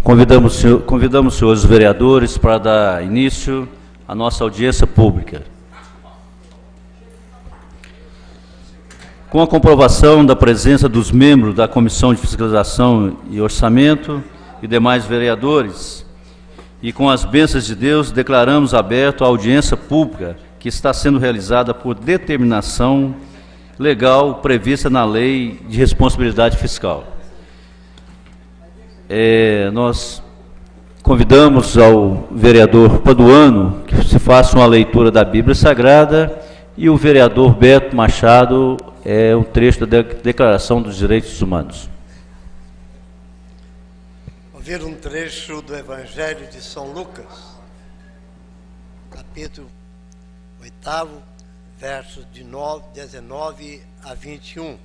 Convidamos os senhores vereadores para dar início à nossa audiência pública. Com a comprovação da presença dos membros da Comissão de Fiscalização e Orçamento e demais vereadores, e com as bênçãos de Deus, declaramos aberto a audiência pública que está sendo realizada por determinação legal prevista na Lei de Responsabilidade Fiscal. Nós convidamos ao vereador Paduano que se faça uma leitura da Bíblia Sagrada e o vereador Beto Machado um trecho da Declaração dos Direitos Humanos. Ouvir um trecho do Evangelho de São Lucas, capítulo 8, versos de 19 a 21.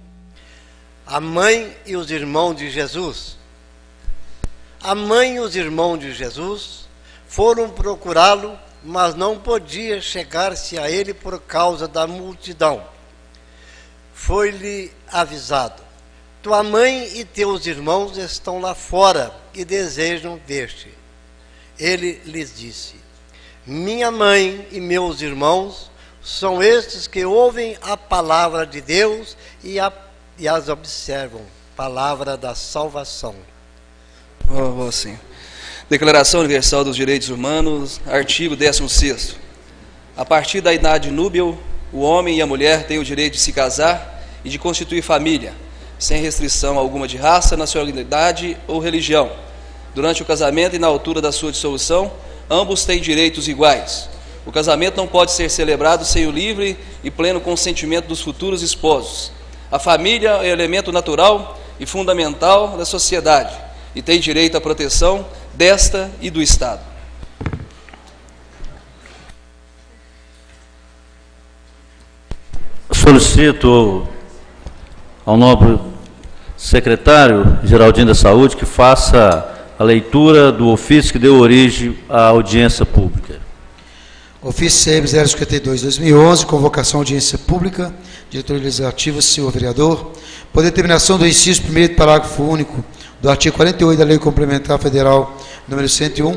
A mãe e os irmãos de Jesus. A mãe e os irmãos de Jesus foram procurá-lo, mas não podia chegar-se a ele por causa da multidão. Foi-lhe avisado: tua mãe e teus irmãos estão lá fora e desejam ver-te. Ele lhes disse: minha mãe e meus irmãos são estes que ouvem a palavra de Deus e as observam. Palavra da salvação. Sim. Declaração Universal dos Direitos Humanos, artigo 16º. A partir da idade núbil, o homem e a mulher têm o direito de se casar e de constituir família, sem restrição alguma de raça, nacionalidade ou religião. Durante o casamento e na altura da sua dissolução, ambos têm direitos iguais. O casamento não pode ser celebrado sem o livre e pleno consentimento dos futuros esposos. A família é elemento natural e fundamental da sociedade e tem direito à proteção desta e do Estado. Solicito ao nobre secretário Geraldinho da Saúde que faça a leitura do ofício que deu origem à audiência pública. Ofício CM 052/2011, convocação à audiência pública, diretoria legislativa, senhor vereador, por determinação do inciso 1º do parágrafo único do artigo 48 da Lei Complementar Federal número 101,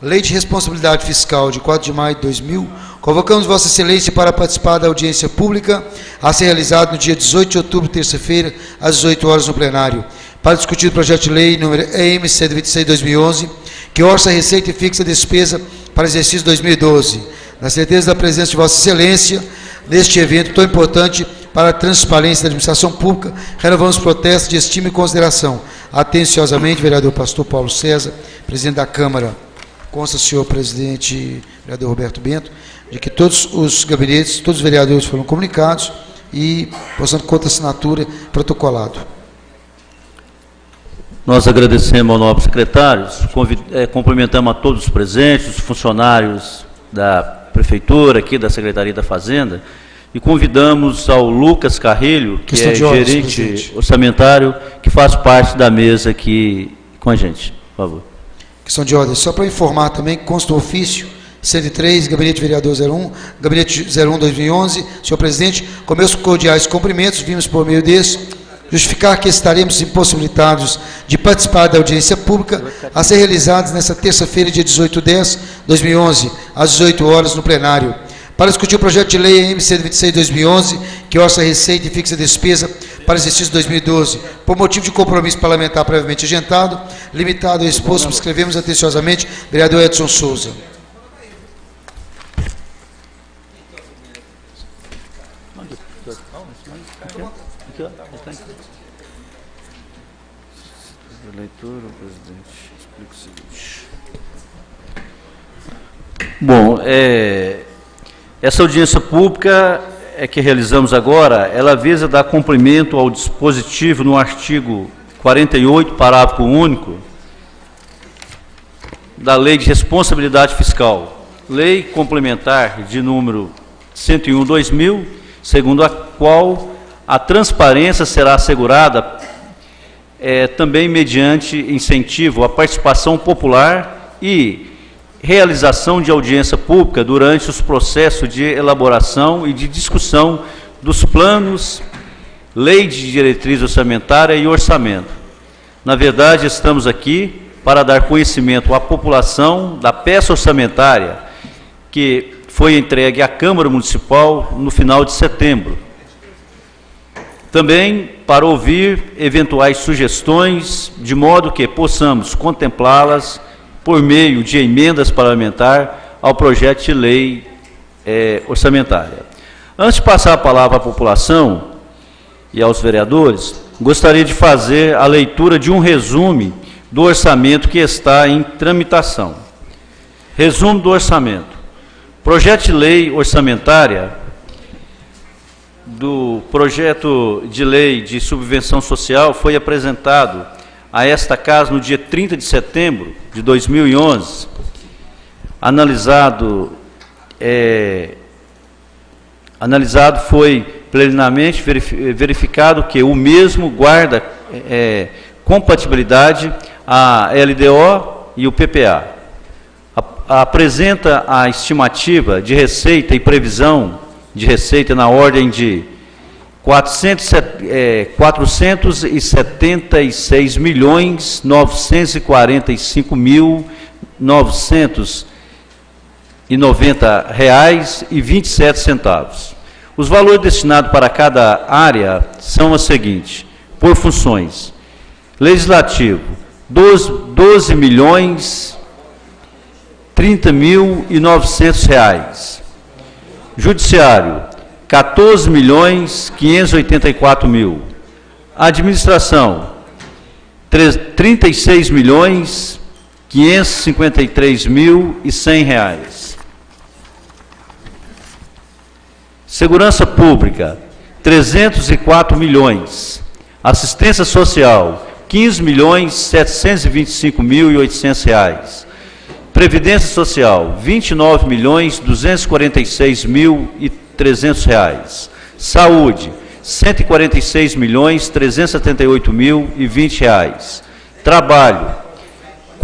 Lei de Responsabilidade Fiscal de 4 de maio de 2000, convocamos Vossa Excelência para participar da audiência pública a ser realizada no dia 18 de outubro, terça-feira, às 18 horas no plenário, para discutir o projeto de lei número EM 126/2011, que orça a receita e fixa a despesa para exercício 2012. Na certeza da presença de Vossa Excelência, neste evento tão importante para a transparência da administração pública, renovamos protestos de estima e consideração. Atenciosamente, vereador Pastor Paulo César, presidente da Câmara. Consta, senhor presidente, vereador Roberto Bento, de que todos os gabinetes, todos os vereadores foram comunicados e, portanto, conta assinatura protocolado. Nós agradecemos ao nobre secretário, cumprimentamos a todos os presentes, os funcionários da Prefeitura, aqui da Secretaria da Fazenda, e convidamos ao Lucas Carrilho, que é gerente orçamentário, que faz parte da mesa aqui com a gente. Por favor. Questão de ordem. Só para informar também que consta o ofício 103, Gabinete Vereador 01, Gabinete 01/2011. Senhor presidente, com meus cordiais cumprimentos, vimos por meio desse justificar que estaremos impossibilitados de participar da audiência pública a ser realizadas nesta terça-feira, dia 18/10/2011, às 18 horas, no plenário, para discutir o projeto de lei EM 126/2011, que orça a receita e fixa a despesa para o exercício 2012, por motivo de compromisso parlamentar previamente agendado, limitado ao exposto, subscrevemos atenciosamente, vereador Edson Souza. Leitura, presidente. Explica o seguinte. Bom, essa audiência pública que realizamos agora, ela visa dar cumprimento ao dispositivo no artigo 48, parágrafo único, da Lei de Responsabilidade Fiscal, Lei Complementar de número 101/2000, segundo a qual a transparência será assegurada também mediante incentivo à participação popular e realização de audiência pública durante os processos de elaboração e de discussão dos planos, lei de diretriz orçamentária e orçamento. Na verdade, estamos aqui para dar conhecimento à população da peça orçamentária que foi entregue à Câmara Municipal no final de setembro. Também para ouvir eventuais sugestões, de modo que possamos contemplá-las por meio de emendas parlamentares ao projeto de lei orçamentária. Antes de passar a palavra à população e aos vereadores, gostaria de fazer a leitura de um resumo do orçamento que está em tramitação. Resumo do orçamento. Projeto de lei orçamentária do projeto de lei de subvenção social foi apresentado a esta casa no dia 30 de setembro de 2011. Analisado foi plenamente verificado que o mesmo guarda compatibilidade a LDO e o PPA. Apresenta a estimativa de receita e previsão de receita na ordem de 446.945.990 reais e 27 centavos. Os valores destinados para cada área são os seguintes: por funções: legislativo, 12.030.900 reais. Judiciário, 14.584.000. Administração, 36.553.100 reais. Segurança Pública, 304 milhões. Assistência Social, 15.725.800 reais. Previdência Social, 29.246.300 reais. Saúde, 146.378.020 reais. Trabalho,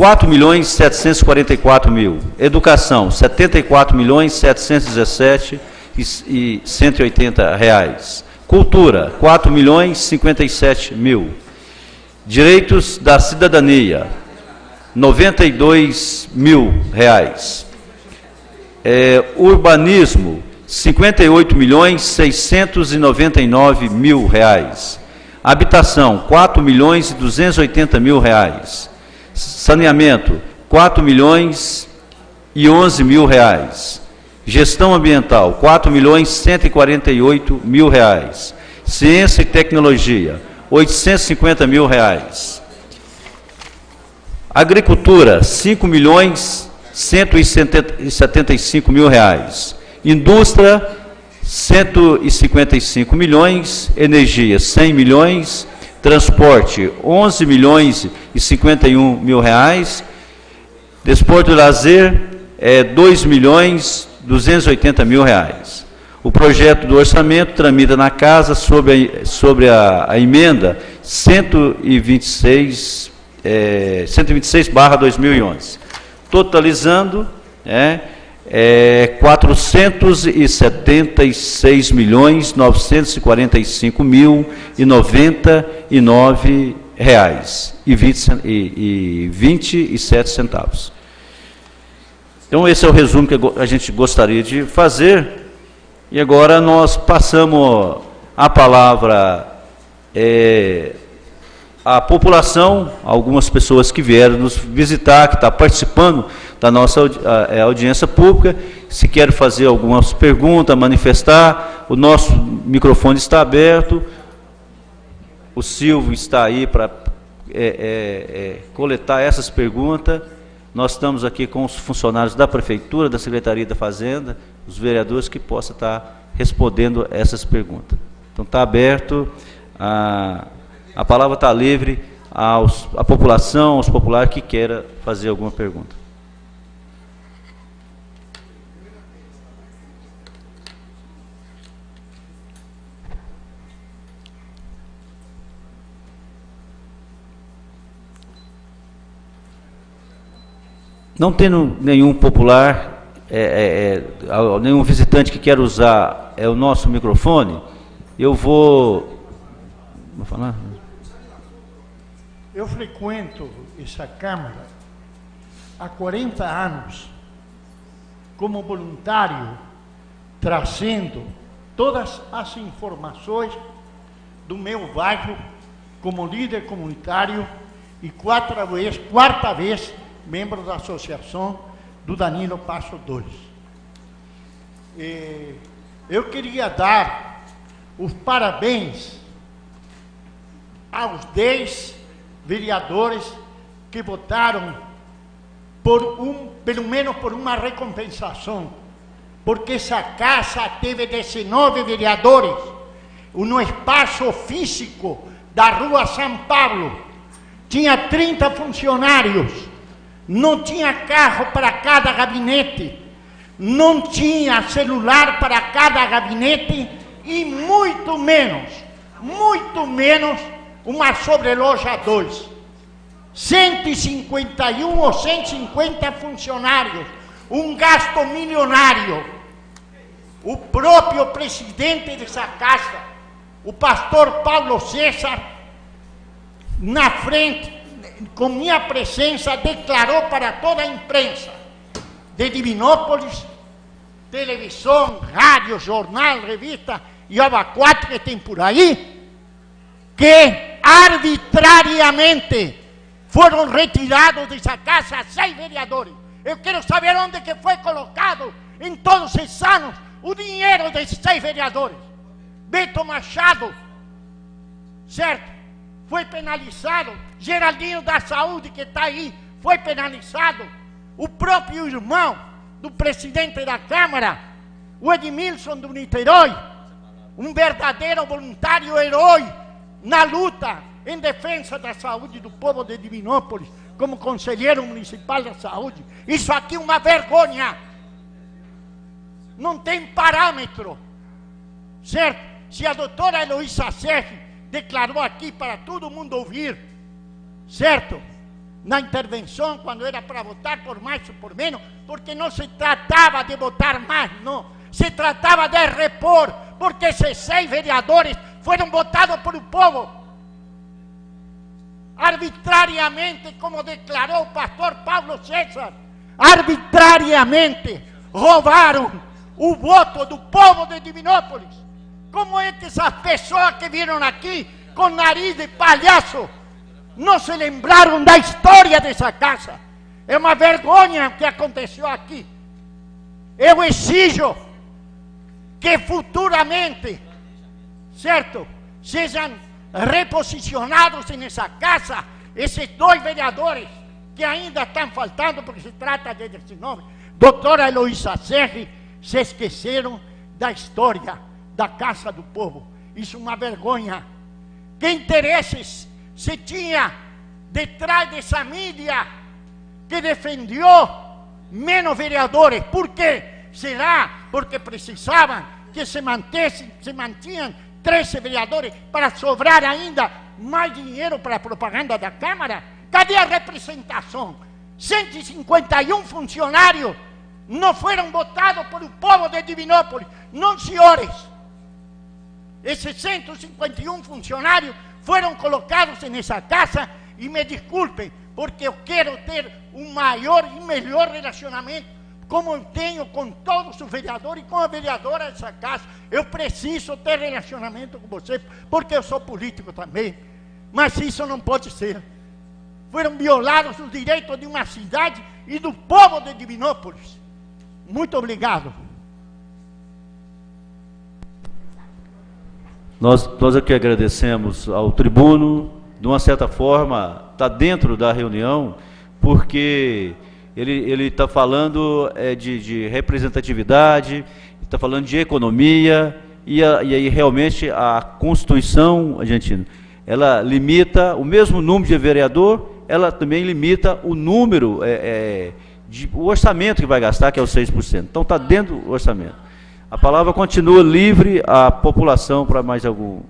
4.744.000. Educação, 74.717.180 reais. Cultura, 4.057.000. Direitos da Cidadania, 92.000 reais. Urbanismo, 58.699.000 reais. Habitação, 4.280.000 reais. Saneamento, 4.011.000 reais. Gestão ambiental, 4.148.000 reais. Ciência e tecnologia, 850.000 reais. Agricultura, 5.175.000 reais. Indústria, 155 milhões. Energia, 100 milhões. Transporte, 11.051.000 reais. Desporto e lazer, 2.280.000 reais. O projeto do orçamento tramita na casa sobre a emenda 126/2011, totalizando 476.945.099 reais e 27 centavos. Então esse é o resumo que a gente gostaria de fazer. E agora nós passamos a palavra à população, algumas pessoas que vieram nos visitar, que estão participando da nossa audiência pública. Se quer fazer algumas perguntas, manifestar, o nosso microfone está aberto. O Silvio está aí para coletar essas perguntas. Nós estamos aqui com os funcionários da Prefeitura, da Secretaria da Fazenda, os vereadores que possam estar respondendo essas perguntas. Então, está aberto, a palavra está livre à população, aos populares que queiram fazer alguma pergunta. Não tendo nenhum popular, nenhum visitante que quer usar o nosso microfone, eu vou falar. Eu frequento essa Câmara há 40 anos, como voluntário, trazendo todas as informações do meu bairro, como líder comunitário e quarta vez membro da associação do Danilo Passo 2. Eu queria dar os parabéns aos 10 vereadores que votaram pelo menos por uma recompensação, porque essa casa teve 19 vereadores no espaço físico da Rua São Paulo, tinha 30 funcionários, não tinha carro para cada gabinete, não tinha celular para cada gabinete e muito menos uma sobreloja 2. 151 ou 150 funcionários, um gasto milionário. O próprio presidente dessa casa, o pastor Paulo César, na frente, com minha presença, declarou para toda a imprensa de Divinópolis, televisão, rádio, jornal, revista e aba 4 que tem por aí, que arbitrariamente foram retirados dessa casa 6 vereadores. Eu quero saber onde que foi colocado em todos esses anos o dinheiro desses 6 vereadores. Beto Machado, certo? Foi penalizado. Geraldinho da Saúde, que está aí, foi penalizado. O próprio irmão do presidente da Câmara, o Edmilson do Niterói, um verdadeiro voluntário herói na luta em defesa da saúde do povo de Divinópolis, como conselheiro municipal da saúde. Isso aqui é uma vergonha. Não tem parâmetro, certo? Se a doutora Heloísa Serri declarou aqui para todo mundo ouvir, certo? Na intervenção, quando era para votar por mais ou por menos, porque não se tratava de votar mais, não. Se tratava de repor, porque esses 6 vereadores foram votados por o povo. Arbitrariamente, como declarou o pastor Paulo César, arbitrariamente roubaram o voto do povo de Divinópolis. Como é que essas pessoas que vieram aqui com nariz de palhaço não se lembraram da história dessa casa? É uma vergonha o que aconteceu aqui. Eu exijo que futuramente, certo, sejam reposicionados nessa casa esses 2 vereadores que ainda estão faltando, porque se trata de 19. Doutora Heloísa Serri, se esqueceram da história da Casa do Povo. Isso é uma vergonha. Que interesses se tinha detrás dessa mídia que defendeu menos vereadores? Por quê? Será porque precisavam que se mantinham 13 vereadores para sobrar ainda mais dinheiro para a propaganda da Câmara? Cadê a representação? 151 funcionários não foram votados por o povo de Divinópolis. Não, senhores. Esses 151 funcionários foram colocados nessa casa, e me desculpem, porque eu quero ter um maior e melhor relacionamento, como eu tenho com todos os vereadores e com a vereadora dessa casa. Eu preciso ter relacionamento com você, porque eu sou político também. Mas isso não pode ser. Foram violados os direitos de uma cidade e do povo de Divinópolis. Muito obrigado. Nós aqui agradecemos ao tribuno. De uma certa forma, está dentro da reunião, porque ele está falando de representatividade, está falando de economia, e aí realmente a Constituição argentina, ela limita o mesmo número de vereador, ela também limita o número, o orçamento que vai gastar, que é os 6%. Então está dentro do orçamento. A palavra continua livre à população para mais algum.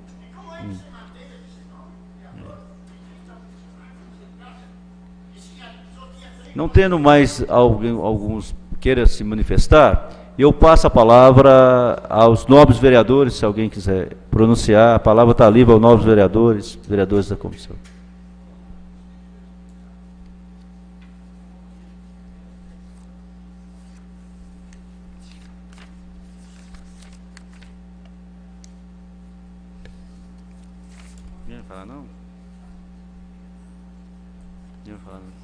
Não tendo mais alguns queira se manifestar, eu passo a palavra aos nobres vereadores, se alguém quiser pronunciar. A palavra está livre aos nobres vereadores da comissão. falar não? Ninguém vai falar não.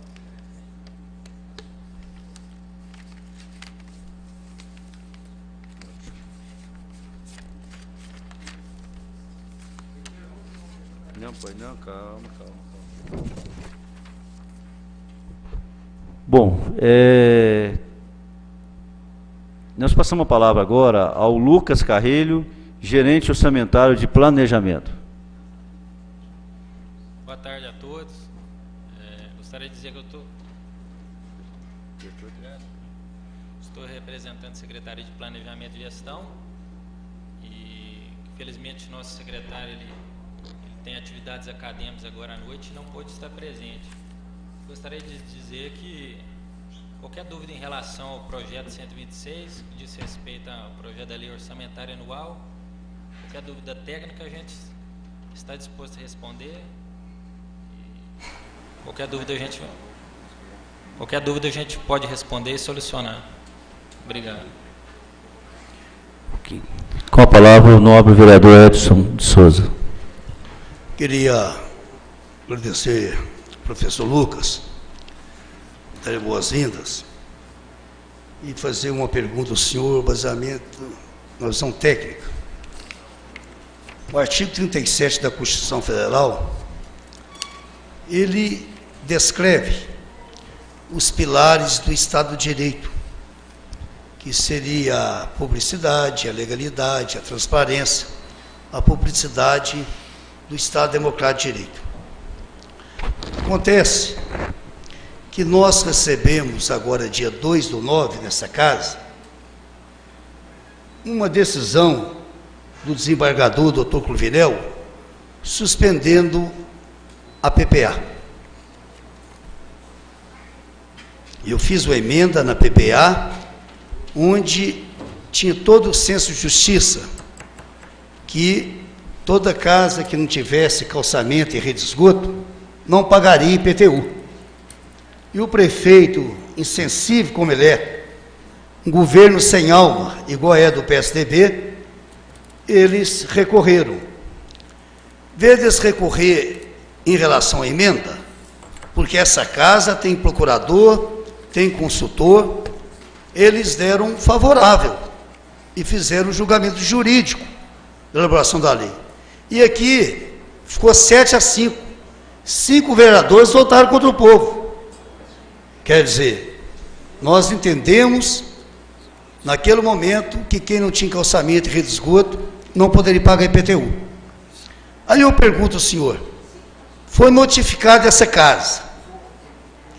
Não, pois não, calma. Bom, nós passamos a palavra agora ao Lucas Carrilho, gerente orçamentário de planejamento. Boa tarde a todos. Gostaria de dizer que estou representando a Secretaria de Planejamento e Gestão e, infelizmente, nosso secretário ele tem atividades acadêmicas agora à noite e não pôde estar presente. Gostaria de dizer que qualquer dúvida em relação ao projeto 126, que diz respeito ao projeto da lei orçamentária anual, qualquer dúvida técnica a gente está disposto a responder. Qualquer dúvida a gente pode responder e solucionar. Obrigado. Com a palavra o nobre vereador Edson de Souza. Queria agradecer ao professor Lucas, dar boas-vindas e fazer uma pergunta ao senhor, baseamento na visão técnica. O artigo 37 da Constituição Federal, ele descreve os pilares do Estado de Direito, que seria a publicidade, a legalidade, a transparência, a publicidade do Estado Democrático de Direito. Acontece que nós recebemos agora, dia 2/9, nessa casa, uma decisão do desembargador Dr. Cruvinel suspendendo a PPA. Eu fiz uma emenda na PPA, onde tinha todo o senso de justiça, que toda casa que não tivesse calçamento e rede de esgoto não pagaria IPTU. E o prefeito, insensível como ele é, um governo sem alma, igual é do PSDB, eles recorreram. Em vez de eles recorrer em relação à emenda, porque essa casa tem procurador, tem consultor, eles deram favorável e fizeram o julgamento jurídico da elaboração da lei. E aqui ficou 7-5. 5 vereadores votaram contra o povo. Quer dizer, nós entendemos, naquele momento, que quem não tinha calçamento e rede de esgoto não poderia pagar IPTU. Aí eu pergunto ao senhor, foi notificada essa casa,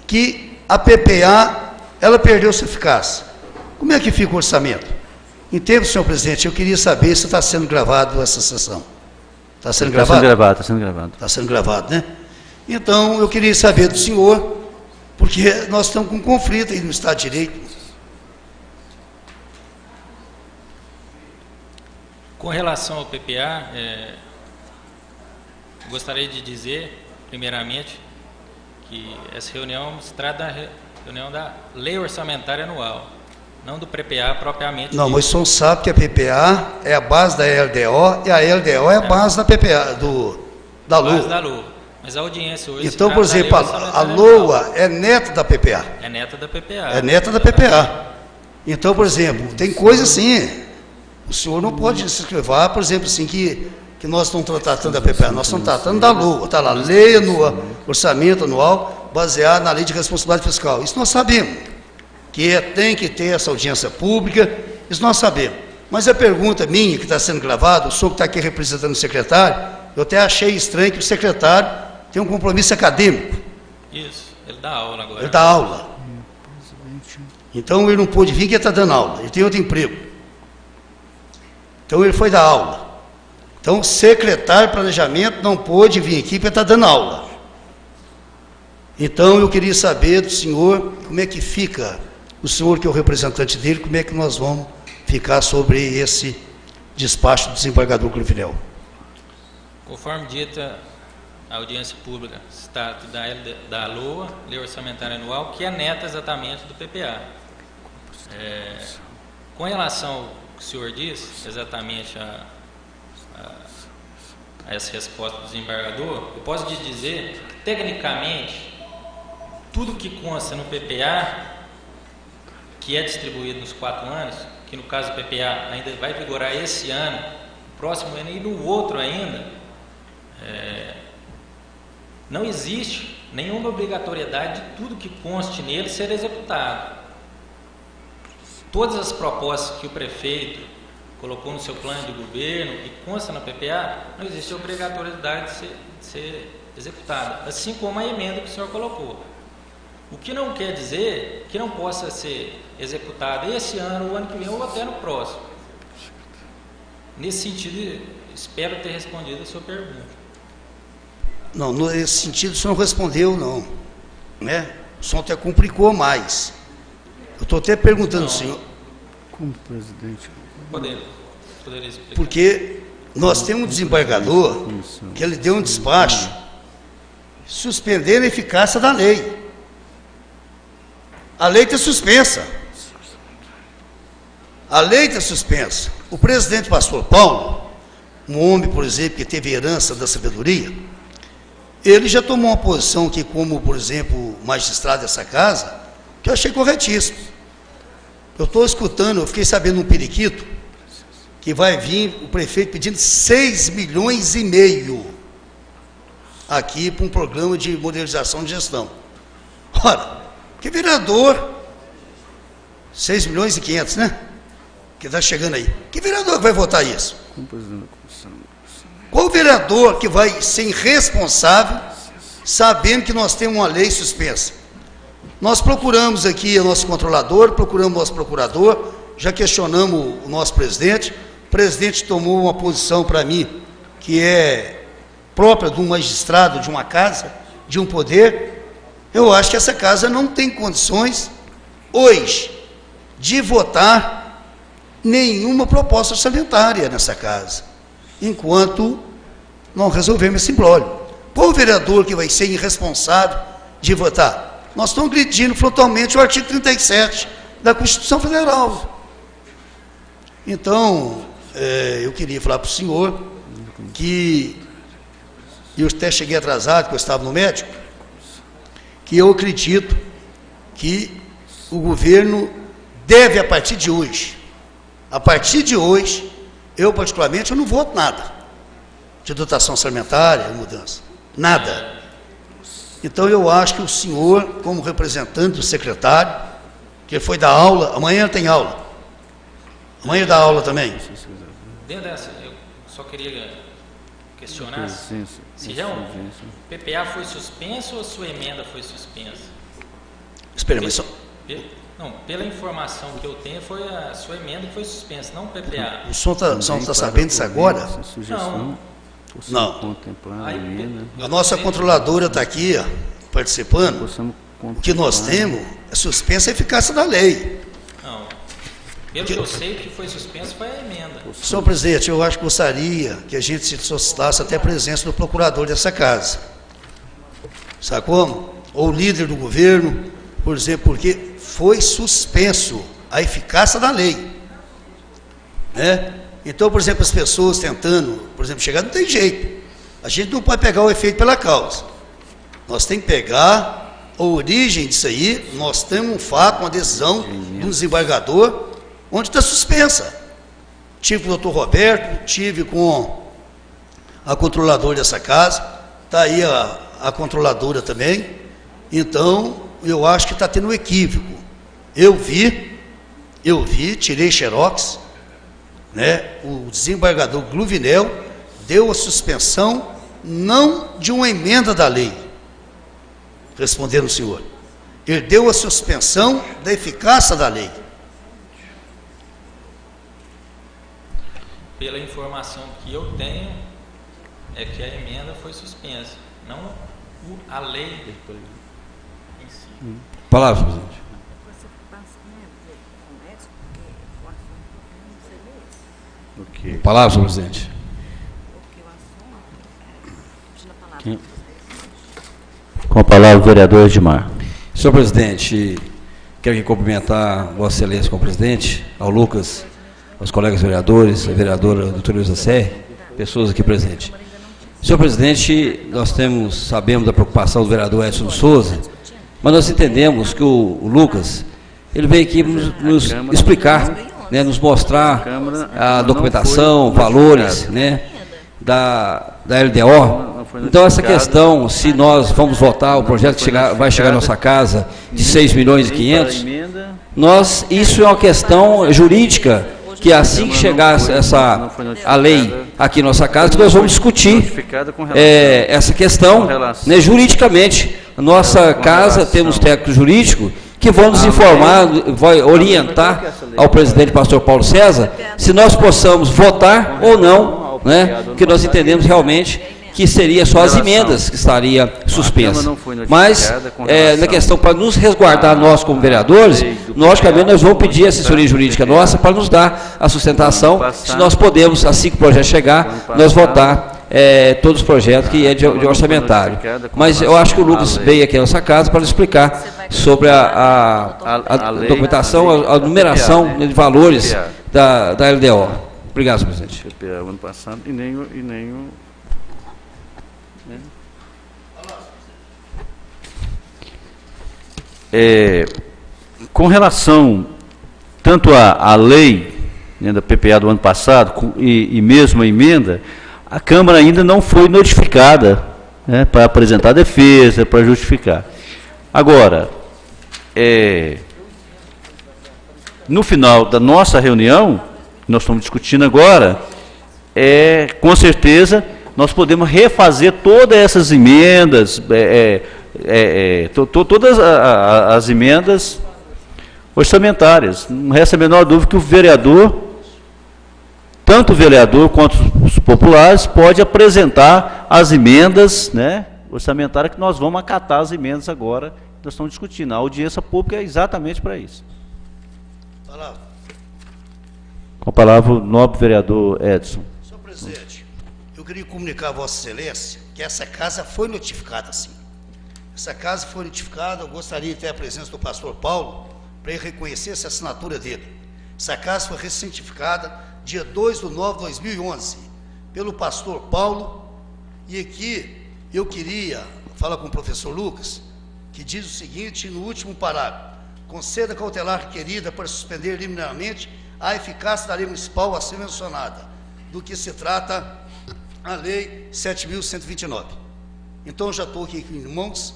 que a PPA, ela perdeu sua eficácia. Como é que fica o orçamento? Em tempo, senhor presidente, eu queria saber se está sendo gravado essa sessão. Está sendo gravado? Está sendo gravado. Está sendo gravado, né? Então, eu queria saber do senhor, porque nós estamos com um conflito aí no Estado de Direito. Com relação ao PPA, gostaria de dizer, primeiramente, que essa reunião se trata da reunião da Lei Orçamentária Anual, não do PPA propriamente. Não, mas o senhor sabe que a PPA é a base da LDO e a LDO é a base da PPA, da LOA. Base da LOA. Mas a audiência hoje... Então, por exemplo, a LOA é neta da PPA. É neta da PPA. É neta da PPA. Então, por exemplo, tem coisa assim, o senhor não pode se inscrever, por exemplo, assim, que nós não estamos tratando da PPA, nós estamos tratando da LOA. Está lá, Lei Anual, Orçamento Anual, baseado na Lei de Responsabilidade Fiscal. Isso nós sabemos, que tem que ter essa audiência pública, isso nós sabemos. Mas a pergunta minha, que está sendo gravada, o senhor que está aqui representando o secretário, eu até achei estranho que o secretário tem um compromisso acadêmico. Isso, ele dá aula agora. Ele dá aula. Então ele não pôde vir, que ele está dando aula, ele tem outro emprego. Então ele foi dar aula. Então o secretário de planejamento não pôde vir aqui porque está dando aula. Então eu queria saber do senhor, como é que fica, o senhor que é o representante dele, como é que nós vamos ficar sobre esse despacho do desembargador Cruvinel. Conforme dita a audiência pública, status da LOA, Lei Orçamentária Anual, que é neta exatamente do PPA. Com relação ao que o senhor disse, exatamente a essa resposta do desembargador, eu posso te dizer que, tecnicamente, tudo que consta no PPA, que é distribuído nos 4 anos, que no caso do PPA ainda vai vigorar esse ano, no próximo ano e no outro ainda, não existe nenhuma obrigatoriedade de tudo que conste nele ser executado. Todas as propostas que o prefeito colocou no seu plano de governo e consta no PPA, não existe obrigatoriedade de ser executada, assim como a emenda que o senhor colocou. O que não quer dizer que não possa ser executada esse ano, o ano que vem ou até no próximo. Nesse sentido, espero ter respondido a sua pergunta. Não, nesse sentido o senhor não respondeu, não. Né? O senhor até complicou mais. Eu estou até perguntando ao senhor. Como presidente? Poderia explicar. Porque nós temos um desembargador que ele deu um despacho suspendendo a eficácia da lei. A lei está suspensa. A lei está suspensa. O presidente pastor Paulo, um homem, por exemplo, que teve herança da sabedoria, ele já tomou uma posição que, como, por exemplo, magistrado dessa casa, que eu achei corretíssimo. Eu estou escutando, eu fiquei sabendo um periquito, que vai vir o prefeito pedindo 6,5 milhões aqui para um programa de modernização de gestão. Ora, que vereador, 6,5 milhões, né? Que está chegando aí. Que vereador vai votar isso? Qual vereador que vai ser irresponsável, sabendo que nós temos uma lei suspensa? Nós procuramos aqui o nosso controlador, procuramos o nosso procurador, já questionamos o nosso presidente. O presidente tomou uma posição para mim, que é própria de um magistrado, de uma casa, de um poder. Eu acho que essa casa não tem condições, hoje, de votar nenhuma proposta orçamentária nessa casa, enquanto não resolvemos esse imbróglio. Qual vereador que vai ser irresponsável de votar? Nós estamos agredindo frontalmente o artigo 37 da Constituição Federal. Então, eu queria falar para o senhor que eu até cheguei atrasado, porque eu estava no médico, que eu acredito que o governo deve, a partir de hoje, eu particularmente, eu não voto nada de dotação orçamentária, mudança, nada. Então eu acho que o senhor, como representante do secretário, que foi dar aula, amanhã tem aula, amanhã dá aula também. Dentro dessa, eu só queria questionar se já o PPA foi suspenso ou a sua emenda foi suspensa? Espera, mas só... Não, pela informação que eu tenho, foi a sua emenda que foi suspensa, não o PPA. O senhor está sabendo disso agora? Não. A nossa controladora está aqui, ó, participando. O que nós temos é suspensa a eficácia da lei. Não. Pelo que eu sei, o que foi suspenso foi a emenda. Senhor presidente, eu acho que gostaria que a gente se solicitasse até a presença do procurador dessa casa. Sabe como? Ou líder do governo, por exemplo, porque foi suspenso a eficácia da lei, né? Então, por exemplo, as pessoas tentando, por exemplo, chegar, não tem jeito. A gente não pode pegar o efeito pela causa. Nós temos que pegar a origem disso aí. Nós temos um fato, uma decisão de um desembargador, onde está suspensa. Tive com o doutor Roberto, tive com a controladora dessa casa, está aí a controladora também. Então, eu acho que está tendo um equívoco. Eu vi, tirei xerox, né? O desembargador Gluvinel deu a suspensão não de uma emenda da lei, respondendo o senhor, ele deu a suspensão da eficácia da lei. Pela informação que eu tenho, é que a emenda foi suspensa, não a lei em si. Palavra, presidente. Palavra, presidente. Com a palavra o vereador Edmar. Senhor presidente, quero aqui cumprimentar Vossa Excelência como presidente, ao Lucas, aos colegas vereadores, a vereadora doutora Ilza Serri, pessoas aqui presentes. Senhor presidente, nós sabemos da preocupação do vereador Edson Souza, mas nós entendemos que o Lucas, ele veio aqui nos explicar, né, nos mostrar a documentação, valores, né, da LDO. Então, essa questão, se nós vamos votar o projeto que vai chegar à nossa casa de 6 milhões e 500, isso é uma questão jurídica, que assim que chegar a lei aqui em nossa casa, nós vamos discutir essa questão, né, juridicamente. Nossa casa, temos técnico jurídico que vão nos informar, vai orientar ao presidente pastor Paulo César, se nós possamos votar ou não, né, porque nós entendemos realmente que seria só as emendas que estaria suspensa. Mas, na questão, para nos resguardar nós como vereadores, logicamente nós vamos pedir a assessoria jurídica nossa para nos dar a sustentação, se nós podemos, assim que o projeto chegar, nós votar todos os projetos que é de orçamentário. Mas eu acho que o Lucas veio aqui à nossa casa para nos explicar sobre a documentação, a numeração de valores da LDO. Obrigado, senhor presidente. PPA ano passado e nem o com relação tanto à lei, né, da PPA do ano passado e mesmo a emenda, a Câmara ainda não foi notificada, né, para apresentar defesa, para justificar. Agora, no final da nossa reunião, que nós estamos discutindo agora, com certeza nós podemos refazer todas essas emendas, todas as emendas orçamentárias. Não resta a menor dúvida que o vereador, tanto o vereador quanto os populares, pode apresentar as emendas, né, orçamentárias, que nós vamos acatar as emendas agora que nós estamos discutindo. A audiência pública é exatamente para isso. Com a palavra o nobre vereador Edson. Senhor presidente, eu queria comunicar a Vossa Excelência que essa casa foi notificada, sim. Essa casa foi notificada, eu gostaria de ter a presença do pastor Paulo, para ele reconhecer essa assinatura dele. Essa casa foi recentificada dia 2/9/2011, pelo pastor Paulo, e aqui eu queria falar com o professor Lucas, que diz o seguinte no último parágrafo: conceda cautelar requerida para suspender liminarmente a eficácia da lei municipal a ser mencionada, do que se trata a lei 7.129. Então, já estou aqui em mãos,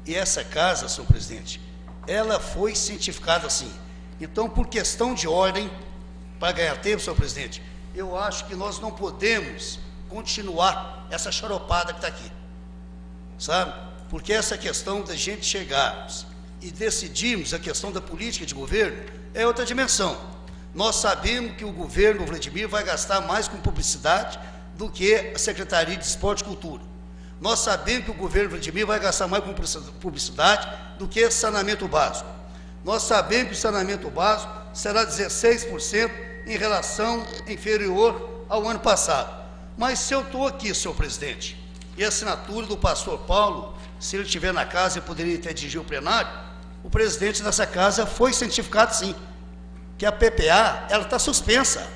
e essa casa, senhor presidente, ela foi cientificada assim. Então, por questão de ordem, para ganhar tempo, senhor presidente, eu acho que nós não podemos continuar essa charopada que está aqui, sabe? Porque essa questão da gente chegarmos e decidirmos a questão da política de governo é outra dimensão. Nós sabemos que o governo Vladimir vai gastar mais com publicidade do que a Secretaria de Esporte e Cultura. Nós sabemos que o governo Vladimir vai gastar mais com publicidade do que saneamento básico. Nós sabemos que o saneamento básico será 16% em relação inferior ao ano passado. Mas se eu estou aqui, senhor presidente, e a assinatura do pastor Paulo, se ele estiver na casa, ele poderia até dirigir o plenário, o presidente dessa casa foi cientificado sim, que a PPA, ela está suspensa.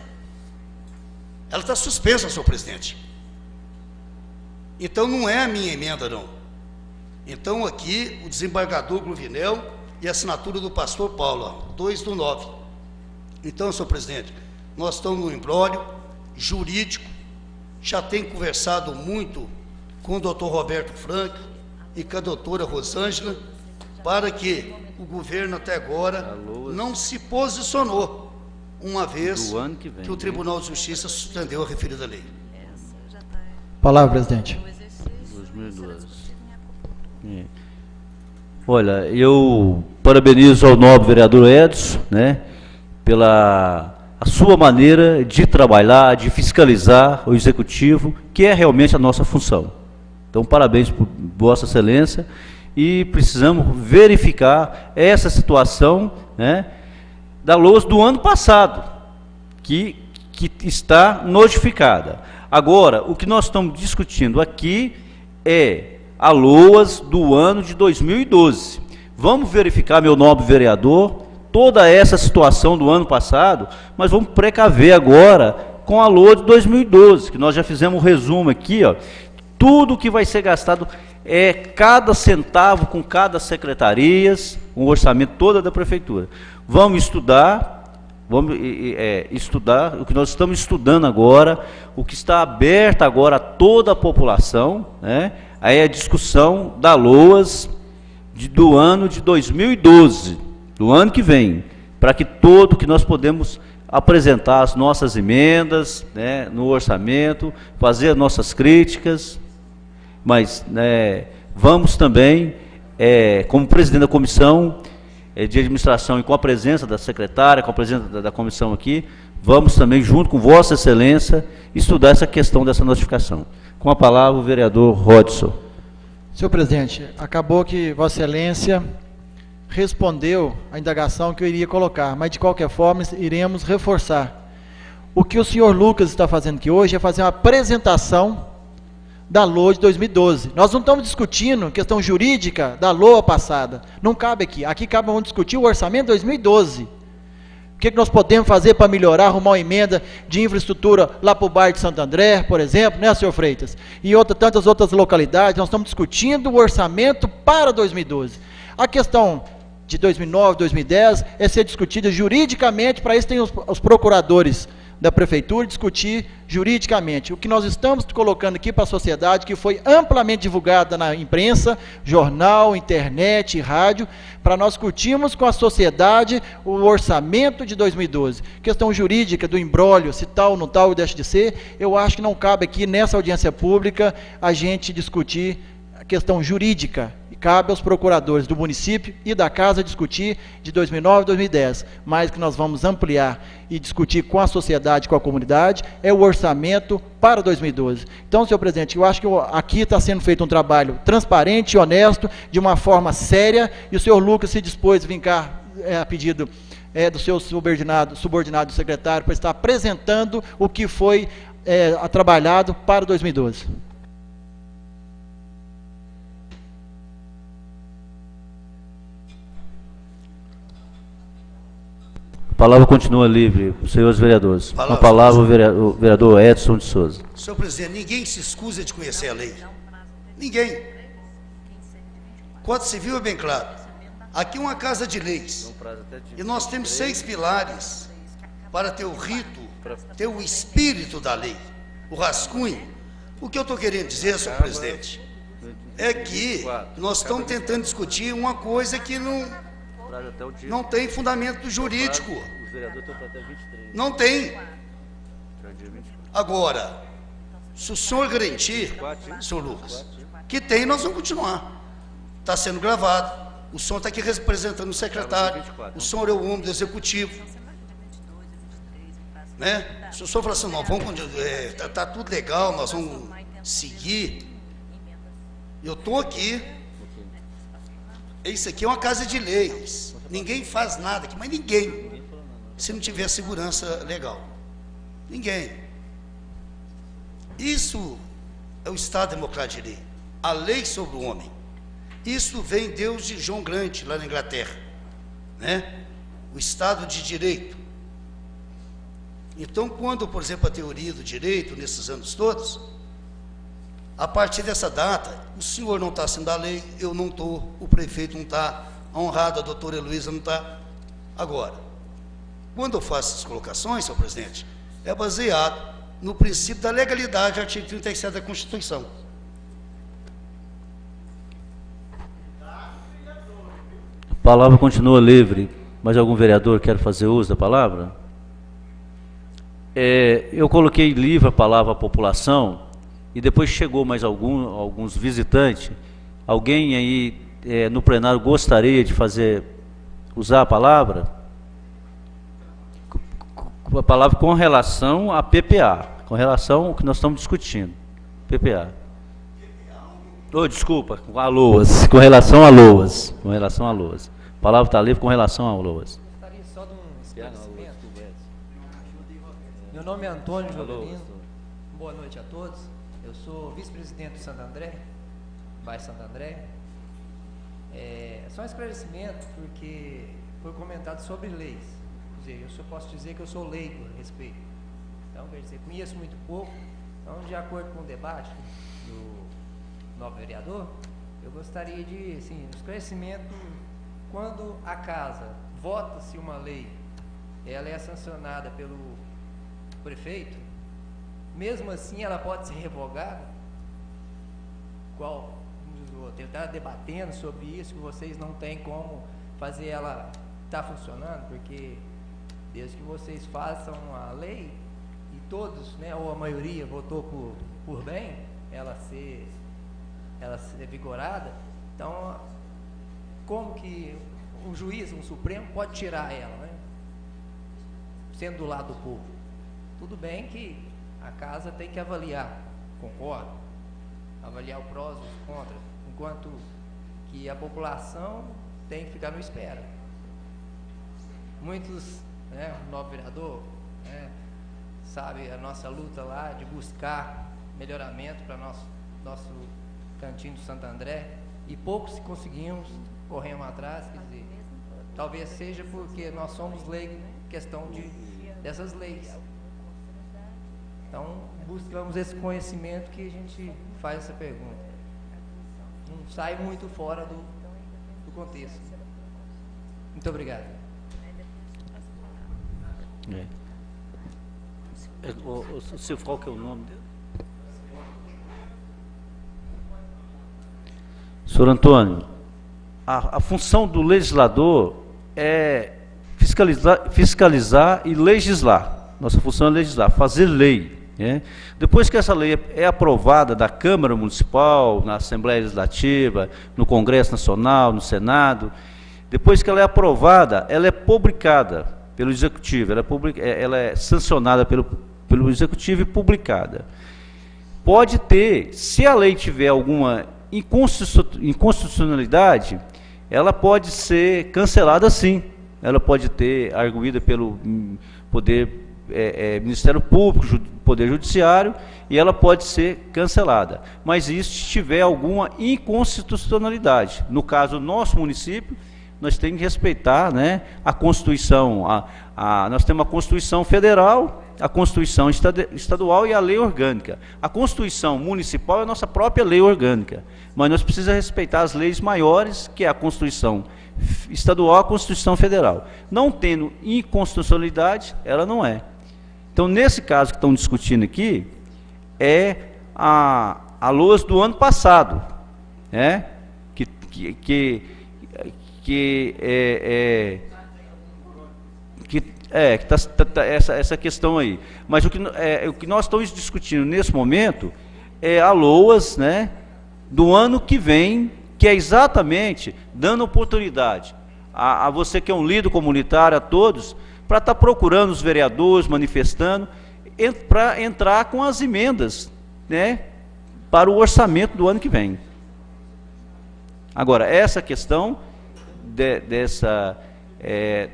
Ela está suspensa, senhor presidente. Então, não é a minha emenda, não. Então, aqui, o desembargador Gluvinel e a assinatura do pastor Paulo, 2/9. Então, senhor presidente, nós estamos no imbróglio jurídico, já tenho conversado muito com o doutor Roberto Franco e com a doutora Rosângela, para que o governo até agora não se posicionou, uma vez que o Tribunal de Justiça suspendeu a referida lei. Palavra, presidente. 2012. Olha, eu parabenizo ao nobre vereador Edson, né, pela a sua maneira de trabalhar, de fiscalizar o executivo, que é realmente a nossa função. Então, parabéns por Vossa Excelência, e precisamos verificar essa situação, né, da LOAS do ano passado, que está notificada. Agora, o que nós estamos discutindo aqui é a LOAS do ano de 2012. Vamos verificar, meu nobre vereador, toda essa situação do ano passado, mas vamos precaver agora com a LOAS de 2012, que nós já fizemos um resumo aqui, ó, tudo que vai ser gastado é cada centavo com cada secretarias, um orçamento todo da prefeitura. Vamos estudar o que nós estamos estudando agora, o que está aberto agora a toda a população, né? Aí a discussão da LOAS do ano de 2012, do ano que vem, para que nós podemos apresentar as nossas emendas, né, no orçamento, fazer as nossas críticas, mas vamos também, como presidente da comissão de administração e com a presença da secretária, com a presença da comissão aqui, vamos também, junto com Vossa Excelência, estudar essa questão dessa notificação. Com a palavra, o vereador Rodson. Senhor presidente, acabou que Vossa Excelência respondeu a indagação que eu iria colocar, mas de qualquer forma iremos reforçar. O que o senhor Lucas está fazendo aqui hoje é fazer uma apresentação da LOA de 2012. Nós não estamos discutindo questão jurídica da LOA passada, não cabe aqui. Aqui cabe, vamos discutir o orçamento de 2012. O que nós podemos fazer para melhorar, arrumar uma emenda de infraestrutura lá para o bairro de Santo André, por exemplo, né, senhor Freitas? E tantas outras localidades. Nós estamos discutindo o orçamento para 2012. A questão de 2009, 2010 é ser discutida juridicamente, para isso tem os procuradores da prefeitura discutir juridicamente. O que nós estamos colocando aqui para a sociedade, que foi amplamente divulgada na imprensa, jornal, internet, rádio, para nós discutirmos com a sociedade o orçamento de 2012. Questão jurídica do imbróglio, se tal, não tal, deixa de ser, eu acho que não cabe aqui nessa audiência pública a gente discutir a questão jurídica. Cabe aos procuradores do município e da casa discutir de 2009 a 2010, mas que nós vamos ampliar e discutir com a sociedade, com a comunidade, é o orçamento para 2012. Então, senhor presidente, eu acho que aqui está sendo feito um trabalho transparente e honesto, de uma forma séria, e o senhor Lucas se dispôs a vir cá a pedido do seu subordinado do secretário, para estar apresentando o que foi trabalhado para 2012. A palavra continua livre, senhores vereadores. Com a palavra, o vereador Edson de Souza. Senhor presidente, ninguém se escusa de conhecer a lei. Ninguém. Código Civil é bem claro. Aqui é uma casa de leis. E nós temos 6 pilares para ter o rito, ter o espírito da lei, o rascunho. O que eu estou querendo dizer, senhor presidente, é que nós estamos tentando discutir uma coisa que não tem fundamento jurídico. Não tem. Agora, se o senhor garantir, senhor Lucas, que tem, nós vamos continuar. Está sendo gravado. O senhor está aqui representando o secretário. O senhor é o homem do executivo. Né? Se o senhor falar assim, não, está tudo legal, nós vamos seguir. Eu estou aqui. Isso aqui é uma casa de leis. Ninguém faz nada aqui, mas ninguém, se não tiver segurança legal. Ninguém. Isso é o Estado Democrático de Lei. A lei sobre o homem. Isso vem Deus de João Grande, lá na Inglaterra. Né? O Estado de Direito. Então, quando, por exemplo, a teoria do direito, nesses anos todos, a partir dessa data, o senhor não está sendo a lei, eu não estou, o prefeito não está, a honrada doutora Heloísa não está. Agora, quando eu faço essas colocações, senhor presidente, é baseado no princípio da legalidade, artigo 37 da Constituição. A palavra continua livre. Mais algum vereador quer fazer uso da palavra? Eu coloquei livre a palavra à população, e depois chegou mais alguns visitantes. Alguém aí no plenário gostaria de usar a palavra? A palavra com relação à PPA, com relação ao que nós estamos discutindo. PPA. Desculpa, com a LOAS, com relação a LOAS. Com relação a LOAS. A palavra está livre com relação a LOAS. Gostaria só de um esclarecimento. Meu nome é Antônio Jovelino. Boa noite a todos. Eu sou vice-presidente do Santo André, bairro Santo André. Só um esclarecimento, porque foi comentado sobre leis. Quer dizer, eu só posso dizer que eu sou leigo a respeito. Então, quer dizer, conheço muito pouco. Então, de acordo com o debate do novo vereador, eu gostaria de, assim, esclarecimento, quando a casa vota-se uma lei, ela é sancionada pelo prefeito, mesmo assim ela pode ser revogada? Qual? Vou tentar debatendo sobre isso, que vocês não têm como fazer ela estar funcionando, porque desde que vocês façam a lei, e todos, né, ou a maioria votou por bem, ela ser vigorada, então, como que um juiz, um Supremo, pode tirar ela, né? Sendo do lado do povo? Tudo bem que a casa tem que avaliar, concordo, avaliar o prós e os contras, enquanto que a população tem que ficar no espera. Muitos, né, o novo vereador, né, sabe a nossa luta lá de buscar melhoramento para nosso cantinho do Santo André, e poucos conseguimos, corremos atrás, quer dizer, talvez seja porque nós somos leigos em questão dessas leis. Então, buscamos esse conhecimento que a gente faz essa pergunta. Não sai muito fora do contexto. Muito obrigado. Silvio, qual que é o nome dele? Senhor Antônio, a função do legislador é fiscalizar e legislar. Nossa função é legislar, fazer lei. Né? Depois que essa lei é aprovada da Câmara Municipal, na Assembleia Legislativa, no Congresso Nacional, no Senado, depois que ela é aprovada, ela é publicada pelo Executivo, ela é sancionada pelo Executivo e publicada. Pode ter, se a lei tiver alguma inconstitucionalidade, ela pode ser cancelada sim. Ela pode ter arguída pelo Ministério Público, Poder Judiciário, e ela pode ser cancelada. Mas isso se tiver alguma inconstitucionalidade. No caso do nosso município, nós temos que respeitar, né, a Constituição. Nós temos a Constituição Federal, a Constituição Estadual e a Lei Orgânica. A Constituição Municipal é a nossa própria lei orgânica, mas nós precisamos respeitar as leis maiores, que é a Constituição Estadual e a Constituição Federal. Não tendo inconstitucionalidade, ela não é. Então, nesse caso que estão discutindo aqui, é a LOAS do ano passado, né, que está essa questão aí. Mas o que nós estamos discutindo nesse momento é a LOAS, né, do ano que vem, que é exatamente dando oportunidade a você que é um líder comunitário, a todos, para estar procurando os vereadores, manifestando, para entrar com as emendas, né, para o orçamento do ano que vem. Agora, essa questão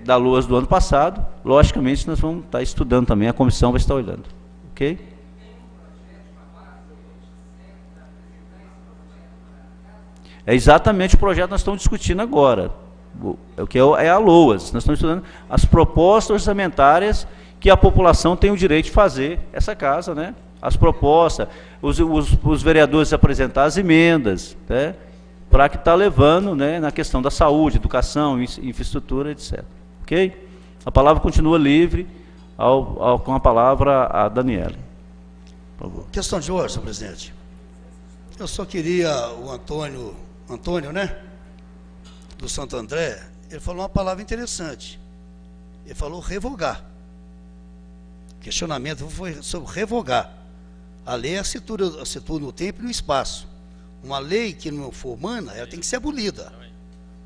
da LOAS do ano passado, logicamente nós vamos estar estudando também, a comissão vai estar olhando. Ok? É exatamente o projeto que nós estamos discutindo agora. O que é a LOAS. Nós estamos estudando as propostas orçamentárias que a população tem o direito de fazer essa casa, né? As propostas, os vereadores apresentar as emendas, né? Para que está levando, né, na questão da saúde, educação, infraestrutura, etc. Ok? A palavra continua livre, com a palavra a Daniela. Por favor. Questão de ordem, senhor presidente. Eu só queria o Antônio, né, do Santo André, ele falou uma palavra interessante. Ele falou revogar. O questionamento foi sobre revogar. A lei situa no tempo e no espaço. Uma lei que não for humana, ela tem que ser abolida,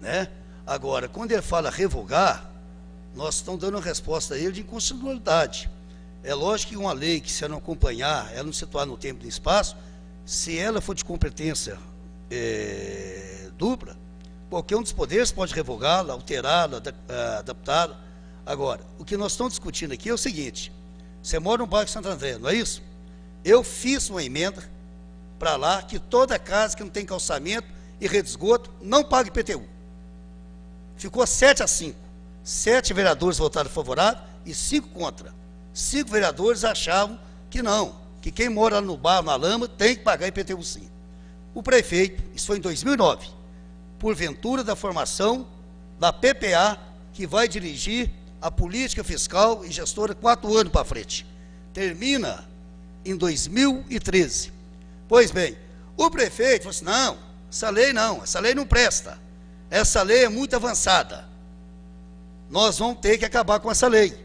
né? Agora, quando ele fala revogar, nós estamos dando uma resposta a ele de inconstitucionalidade. É lógico que uma lei que, se ela não acompanhar, ela não situar no tempo e no espaço, se ela for de competência dupla, qualquer um dos poderes pode revogá-la, alterá-la, adaptá-la. Agora, o que nós estamos discutindo aqui é o seguinte: você mora no bairro Santo André, não é isso? Eu fiz uma emenda para lá que toda casa que não tem calçamento e rede de esgoto não paga IPTU. Ficou 7-5. 7 vereadores votaram favorável e 5 contra. 5 vereadores achavam que não, que quem mora no bairro, na lama, tem que pagar IPTU sim. o prefeito, isso foi em 2009, por ventura da formação da PPA, que vai dirigir a política fiscal e gestora 4 anos para frente. Termina em 2013. Pois bem, o prefeito falou assim, não, essa lei não presta, essa lei é muito avançada, nós vamos ter que acabar com essa lei.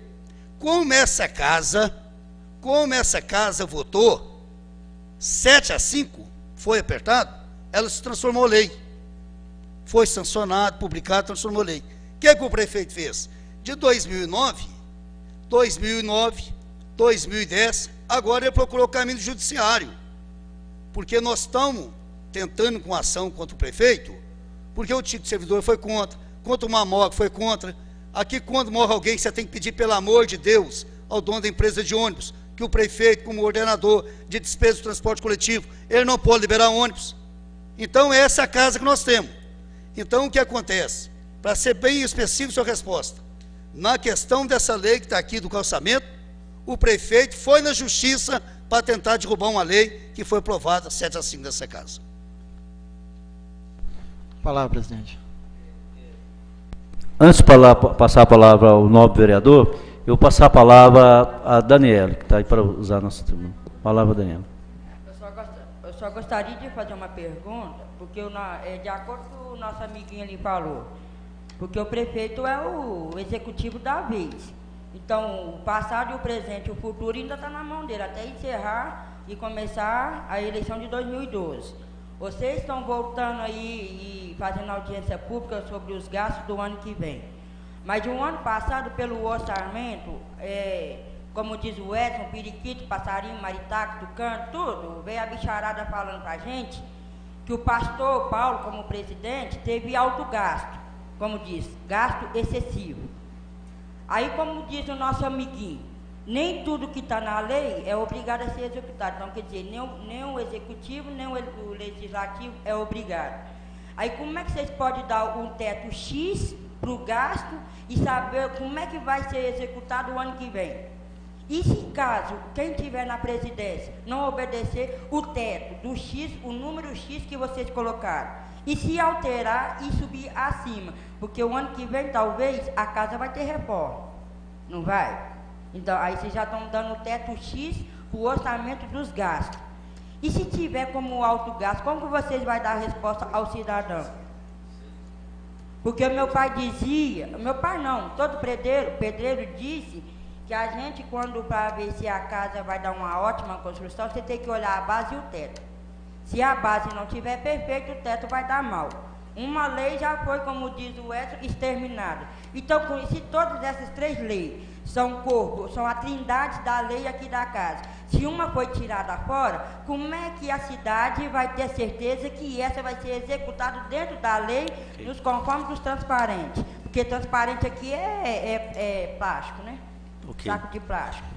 Como essa casa votou 7-5, foi apertado, ela se transformou em lei, foi sancionado, publicado, transformou em lei. O que o prefeito fez? De 2009, 2010, agora ele procurou o caminho judiciário, porque nós estamos tentando com ação contra o prefeito, porque o título de servidor foi contra o Mamog foi contra. Aqui, quando morre alguém, você tem que pedir, pelo amor de Deus, ao dono da empresa de ônibus, que o prefeito, como ordenador de despesa do transporte coletivo, ele não pode liberar ônibus. Então, essa é a casa que nós temos. Então, o que acontece? Para ser bem específico sua resposta, na questão dessa lei que está aqui do calçamento, o prefeito foi na justiça para tentar derrubar uma lei que foi aprovada 7-5 nessa casa. Palavra, presidente. Antes de passar a palavra ao nobre vereador, eu vou passar a palavra a Daniela, que está aí para usar a nossa tribuna. Palavra, Daniela. Eu só gostaria de fazer uma pergunta, porque de acordo com o nosso amiguinho ali falou, porque o prefeito é o executivo da vez. Então, o passado e o presente e o futuro ainda está na mão dele, até encerrar e começar a eleição de 2012. Vocês estão voltando aí e fazendo audiência pública sobre os gastos do ano que vem. Mas o ano passado, pelo orçamento, como diz o Edson, periquito, passarinho, maritaco, tucano, tudo, veio a bicharada falando para a gente que o pastor Paulo, como presidente, teve alto gasto, como diz, gasto excessivo. Aí, como diz o nosso amiguinho, nem tudo que está na lei é obrigado a ser executado. Então, quer dizer, nem o executivo, nem o legislativo é obrigado. Aí, como é que vocês podem dar um teto X para o gasto e saber como é que vai ser executado o ano que vem? E se caso quem estiver na presidência não obedecer o teto do X, o número X que vocês colocaram, e se alterar e subir acima, porque o ano que vem talvez a casa vai ter reforma, não vai? Então aí vocês já estão dando o teto X para o orçamento dos gastos. E se tiver como alto gasto, como que vocês vão dar a resposta ao cidadão? Porque meu pai dizia, meu pai não, todo pedreiro disse que a gente, quando para ver se a casa vai dar uma ótima construção, você tem que olhar a base e o teto. Se a base não estiver perfeita, o teto vai dar mal. Uma lei já foi, como diz o Edson, exterminada. Então, se todas essas 3 leis são corpo, são a trindade da lei aqui da casa, se uma foi tirada fora, como é que a cidade vai ter certeza que essa vai ser executada dentro da lei, nos conformes dos transparentes? Porque transparente aqui é plástico, né? Okay. Saco de plástico.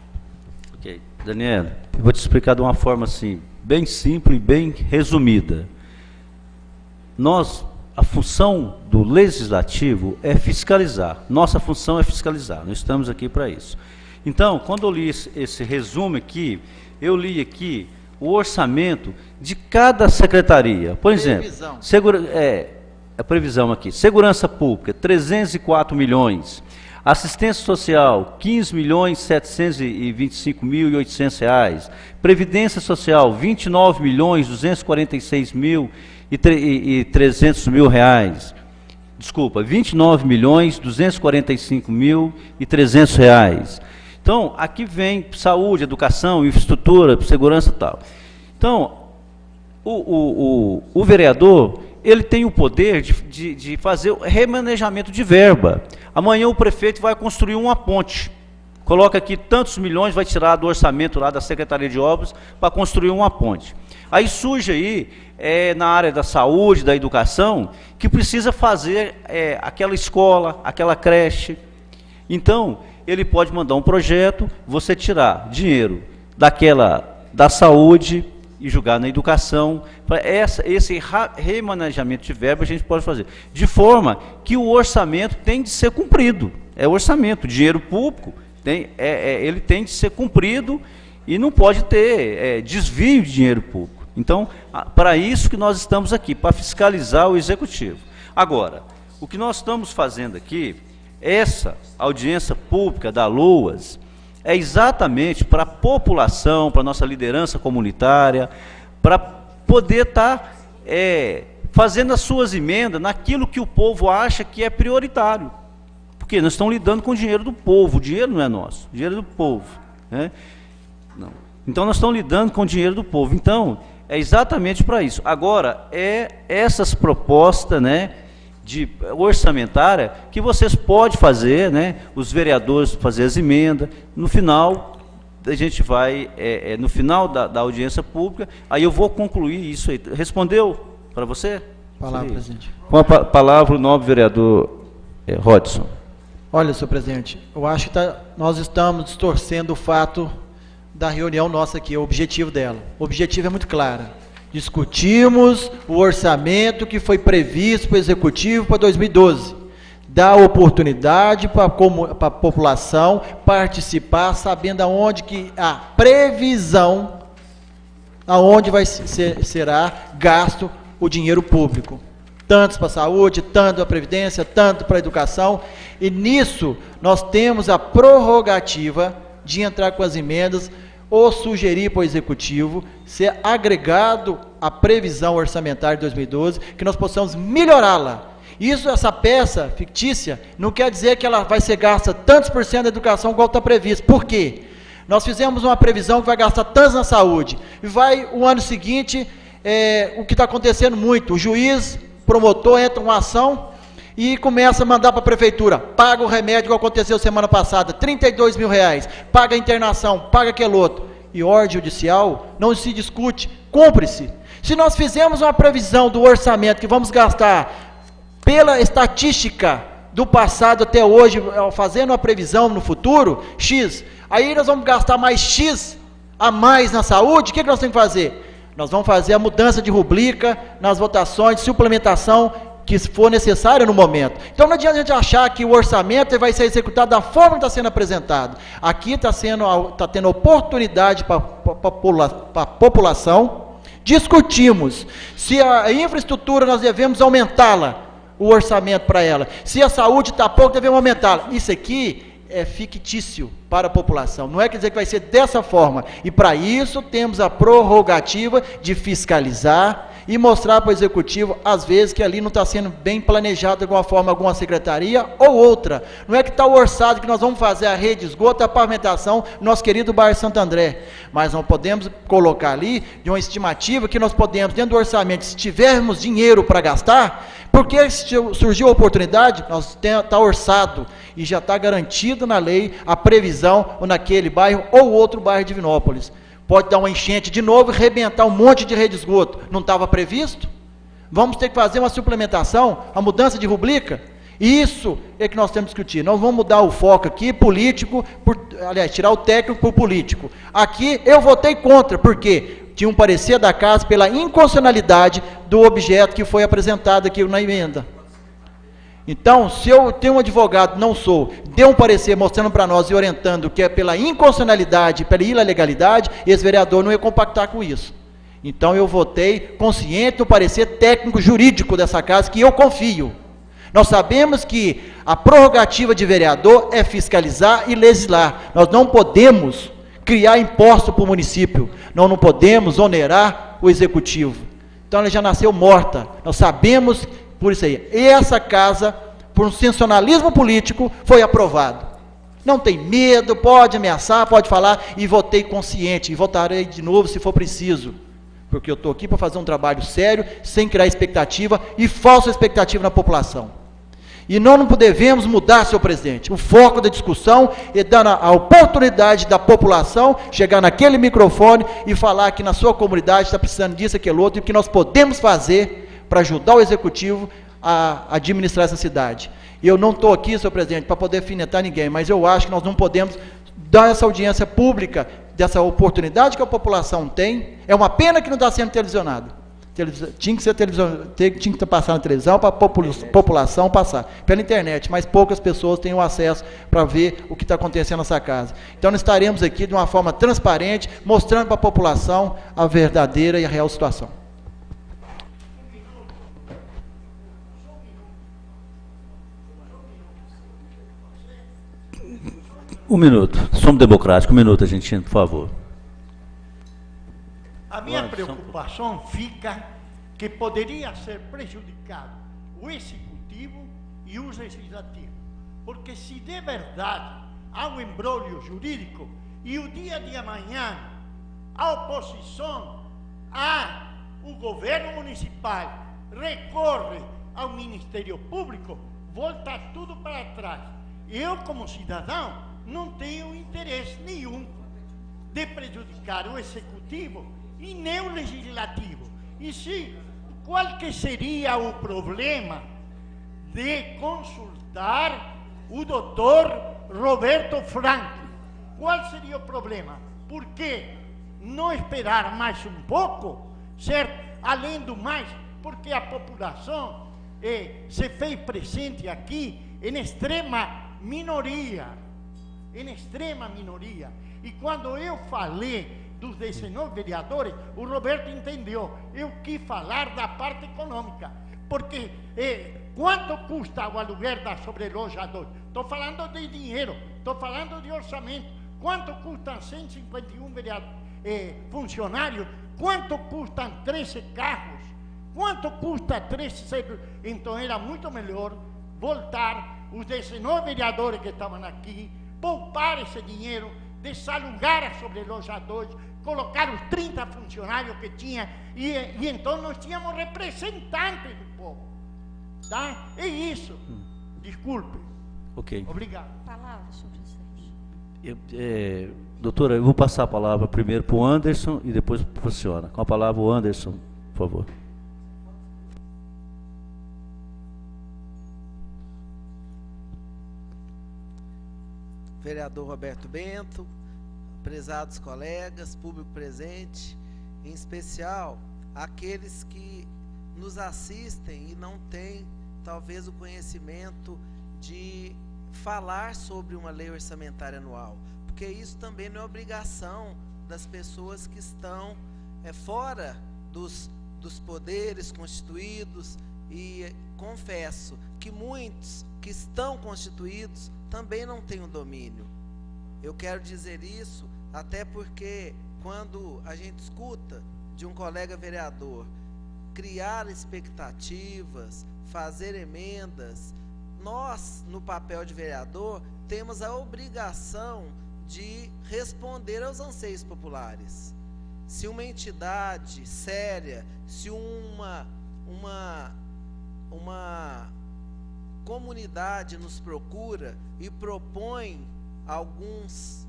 Ok. Daniela, eu vou te explicar de uma forma assim, bem simples e bem resumida. A função do legislativo é fiscalizar. Nossa função é fiscalizar. Nós estamos aqui para isso. Então, quando eu li esse resumo aqui, eu li aqui o orçamento de cada secretaria. Por exemplo, a previsão aqui. Segurança Pública, 304 milhões. Assistência Social, 15.725.800 reais. Previdência Social, 29.246.300 reais. Desculpa, 29.245.300 reais. Então, aqui vem saúde, educação, infraestrutura, segurança e tal. Então, o vereador, ele tem o poder de fazer o remanejamento de verba. Amanhã o prefeito vai construir uma ponte. Coloca aqui tantos milhões, vai tirar do orçamento lá da Secretaria de Obras para construir uma ponte. Aí surge aí, na área da saúde, da educação, que precisa fazer aquela escola, aquela creche. Então, ele pode mandar um projeto, você tirar dinheiro da saúde e jogar na educação. Esse remanejamento de verba a gente pode fazer. De forma que o orçamento tem de ser cumprido. É orçamento, dinheiro público, ele tem de ser cumprido e não pode ter desvio de dinheiro público. Então, para isso que nós estamos aqui, para fiscalizar o Executivo. Agora, o que nós estamos fazendo aqui, essa audiência pública da LOAS, é exatamente para a população, para a nossa liderança comunitária, para poder estar fazendo as suas emendas naquilo que o povo acha que é prioritário. Porque nós estamos lidando com o dinheiro do povo, o dinheiro não é nosso, o dinheiro é do povo. Né? Não. Então nós estamos lidando com o dinheiro do povo. Então, é exatamente para isso. Agora, essas propostas, né, de orçamentária que vocês podem fazer, né, os vereadores fazer as emendas, no final a gente vai, no final da audiência pública, aí eu vou concluir isso aí. Respondeu para você? Palavra, presidente. Com a palavra o nobre vereador Rodson. Olha, senhor presidente, eu acho que nós estamos distorcendo o fato da reunião nossa aqui, o objetivo dela. O objetivo é muito claro. Discutimos o orçamento que foi previsto para o Executivo para 2012. Dá oportunidade para a população participar, sabendo aonde que a previsão, aonde será gasto o dinheiro público. Tantos para a saúde, tanto para a previdência, tanto para a educação. E nisso nós temos a prerrogativa de entrar com as emendas ou sugerir para o Executivo ser agregado à previsão orçamentária de 2012, que nós possamos melhorá-la. Isso, essa peça fictícia, não quer dizer que ela vai ser gasta tantos por cento da educação igual está previsto. Por quê? Nós fizemos uma previsão que vai gastar tantos na saúde, e vai o ano seguinte, o que está acontecendo muito, o juiz, promotor, entra uma ação e começa a mandar para a prefeitura, paga o remédio, igual aconteceu semana passada, R$32 mil, paga a internação, paga aquele outro. E ordem judicial não se discute, cumpre-se. Se nós fizermos uma previsão do orçamento que vamos gastar pela estatística do passado até hoje, fazendo uma previsão no futuro, X, aí nós vamos gastar mais X a mais na saúde, o que nós temos que fazer? Nós vamos fazer a mudança de rubrica nas votações de suplementação que for necessária no momento. Então não adianta a gente achar que o orçamento vai ser executado da forma que está sendo apresentado. Aqui está tendo oportunidade para a população. Discutimos se a infraestrutura nós devemos aumentá-la, o orçamento para ela. Se a saúde está pouco, devemos aumentá-la. Isso aqui é fictício para a população. Não é quer dizer que vai ser dessa forma. E para isso temos a prerrogativa de fiscalizar e mostrar para o Executivo, às vezes, que ali não está sendo bem planejado de alguma forma, alguma secretaria ou outra. Não é que está o orçado que nós vamos fazer a rede de esgoto, a pavimentação, nosso querido bairro Santo André. Mas não podemos colocar ali de uma estimativa que nós podemos, dentro do orçamento, se tivermos dinheiro para gastar, porque surgiu a oportunidade, está orçado e já está garantido na lei a previsão ou naquele bairro ou outro bairro de Divinópolis. Pode dar uma enchente de novo e arrebentar um monte de rede de esgoto. Não estava previsto? Vamos ter que fazer uma suplementação, a mudança de rubrica? Isso é que nós temos que discutir. Nós vamos mudar o foco aqui, político, aliás, tirar o técnico por político. Aqui eu votei contra, porque tinha um parecer da casa pela inconstitucionalidade do objeto que foi apresentado aqui na emenda. Então, se eu tenho um advogado, não sou, deu um parecer mostrando para nós e orientando que é pela inconstitucionalidade, pela ilegalidade, esse vereador não ia compactar com isso. Então, eu votei consciente do parecer técnico jurídico dessa casa, que eu confio. Nós sabemos que a prerrogativa de vereador é fiscalizar e legislar. Nós não podemos criar imposto para o município, nós não podemos onerar o Executivo. Então, ela já nasceu morta. Nós sabemos por isso aí. E essa casa, por um sensacionalismo político, foi aprovado. Não tem medo, pode ameaçar, pode falar, e votei consciente, e votarei de novo se for preciso. Porque eu estou aqui para fazer um trabalho sério, sem criar expectativa e falsa expectativa na população. E não devemos mudar, senhor presidente, o foco da discussão é dar a oportunidade da população chegar naquele microfone e falar que na sua comunidade está precisando disso, aquilo outro, e o que nós podemos fazer para ajudar o Executivo a administrar essa cidade. E eu não estou aqui, senhor presidente, para poder alfinetar ninguém, mas eu acho que nós não podemos dar essa audiência pública, dessa oportunidade que a população tem. É uma pena que não está sendo televisionado. Tinha que ser televisão, tinha que estar passando na televisão para a população passar. Pela internet, mas poucas pessoas têm o acesso para ver o que está acontecendo nessa casa. Então nós estaremos aqui de uma forma transparente, mostrando para a população a verdadeira e a real situação. Um minuto. Somos democráticos. Um minuto, Argentino, por favor. A minha preocupação fica que poderia ser prejudicado o executivo e o legislativo. Porque se de verdade há um embrólio jurídico e o dia de amanhã a oposição, o governo municipal recorre ao Ministério Público, volta tudo para trás. Eu, como cidadão, não tenho interesse nenhum de prejudicar o executivo e nem o legislativo. E se, qual que seria o problema de consultar o doutor Roberto Franco? Qual seria o problema? Por que não esperar mais um pouco, certo? Além do mais, porque a população se fez presente aqui em extrema minoria. E quando eu falei dos 19 vereadores, o Roberto entendeu. Eu quis falar da parte econômica, porque quanto custa o aluguel da sobreloja 2? Estou falando de dinheiro, estou falando de orçamento. Quanto custam 151 funcionários? Quanto custam 13 carros? Quanto custa 13? Então era muito melhor voltar os 19 vereadores que estavam aqui, poupar esse dinheiro, desalugar a sobreloja 2, colocar os 30 funcionários que tinha, e então nós tínhamos representantes do povo. Tá? É isso. Desculpe. Ok. Obrigado. Palavra sobre isso. Doutora, eu vou passar a palavra primeiro para o Anderson e depois para a senhora. Com a palavra o Anderson, por favor. Vereador Roberto Bento, prezados colegas, público presente, em especial aqueles que nos assistem e não têm talvez o conhecimento de falar sobre uma lei orçamentária anual, porque isso também não é obrigação das pessoas que estão fora dos poderes constituídos, e confesso que muitos que estão constituídos também não têm o domínio. Eu quero dizer isso até porque quando a gente escuta de um colega vereador criar expectativas, fazer emendas, nós, no papel de vereador, temos a obrigação de responder aos anseios populares. Se uma entidade séria, se uma comunidade nos procura e propõe alguns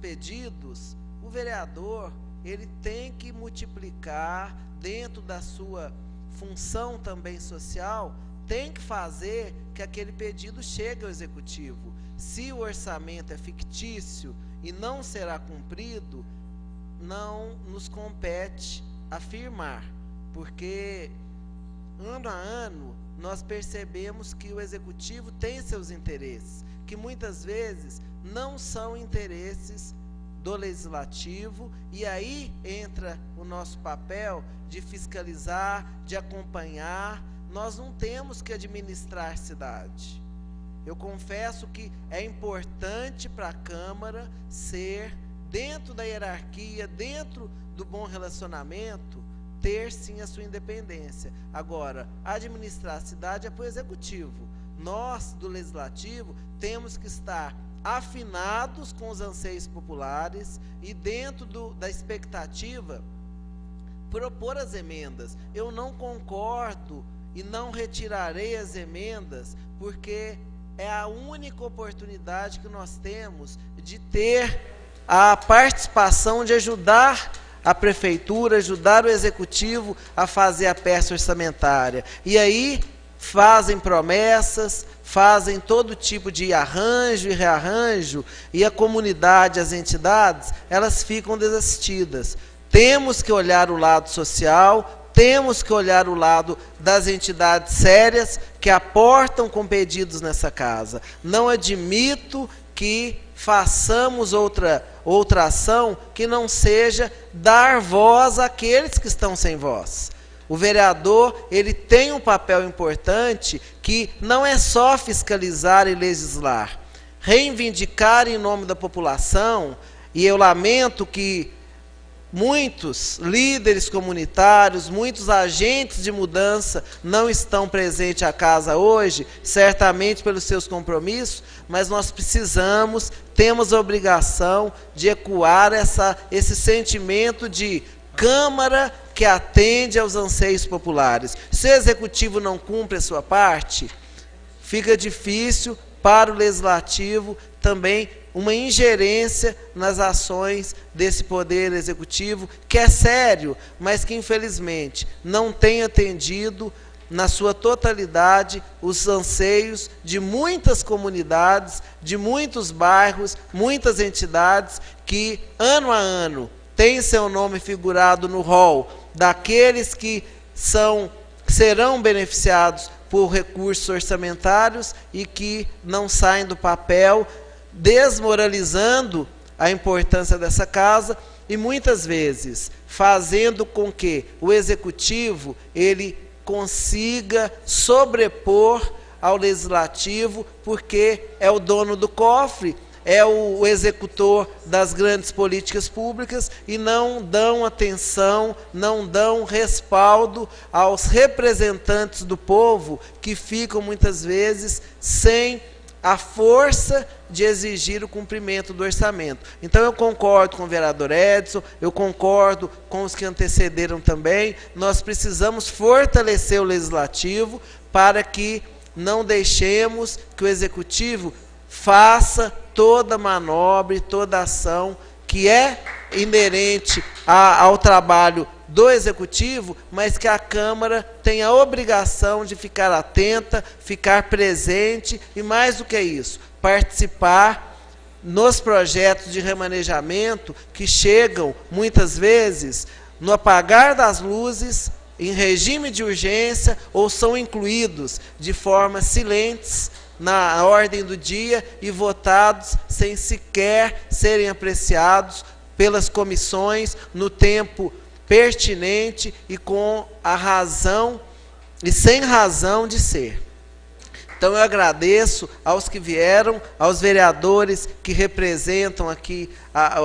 pedidos, o vereador, ele tem que multiplicar dentro da sua função também social, tem que fazer que aquele pedido chegue ao executivo. Se o orçamento é fictício e não será cumprido, não nos compete afirmar, porque ano a ano nós percebemos que o executivo tem seus interesses, que muitas vezes não são interesses do legislativo, e aí entra o nosso papel de fiscalizar, de acompanhar. Nós não temos que administrar cidade. Eu confesso que é importante para a Câmara ser, dentro da hierarquia, dentro do bom relacionamento, ter sim a sua independência. Agora, administrar a cidade é para o executivo. Nós, do legislativo, temos que estar afinados com os anseios populares e dentro da expectativa propor as emendas. Eu não concordo e não retirarei as emendas, porque é a única oportunidade que nós temos de ter a participação, de ajudar a prefeitura, ajudar o executivo a fazer a peça orçamentária. E aí fazem promessas, fazem todo tipo de arranjo e rearranjo, e a comunidade, as entidades, elas ficam desassistidas. Temos que olhar o lado social, temos que olhar o lado das entidades sérias que aportam com pedidos nessa casa. Não admito que façamos outra ação que não seja dar voz àqueles que estão sem voz. O vereador, ele tem um papel importante que não é só fiscalizar e legislar, reivindicar em nome da população, e eu lamento que muitos líderes comunitários, muitos agentes de mudança não estão presentes à casa hoje, certamente pelos seus compromissos, mas nós precisamos, temos a obrigação de ecoar esse sentimento de Câmara que atende aos anseios populares. Se o Executivo não cumpre a sua parte, fica difícil para o Legislativo também uma ingerência nas ações desse Poder Executivo, que é sério, mas que infelizmente não tem atendido na sua totalidade os anseios de muitas comunidades, de muitos bairros, muitas entidades que ano a ano têm seu nome figurado no rol daqueles que serão beneficiados por recursos orçamentários e que não saem do papel, desmoralizando a importância dessa casa e muitas vezes fazendo com que o Executivo ele consiga sobrepor ao Legislativo, porque é o dono do cofre, é o executor das grandes políticas públicas e não dão atenção, não dão respaldo aos representantes do povo que ficam muitas vezes sem a força de exigir o cumprimento do orçamento. Então eu concordo com o vereador Edson, eu concordo com os que antecederam também, nós precisamos fortalecer o Legislativo para que não deixemos que o Executivo faça toda manobra e toda ação que é inerente ao trabalho do Executivo, mas que a Câmara tem a obrigação de ficar atenta, ficar presente e, mais do que isso, participar nos projetos de remanejamento que chegam, muitas vezes, no apagar das luzes, em regime de urgência, ou são incluídos de forma silentes na ordem do dia e votados sem sequer serem apreciados pelas comissões no tempo pertinente e com a razão e sem razão de ser. Então eu agradeço aos que vieram, aos vereadores que representam aqui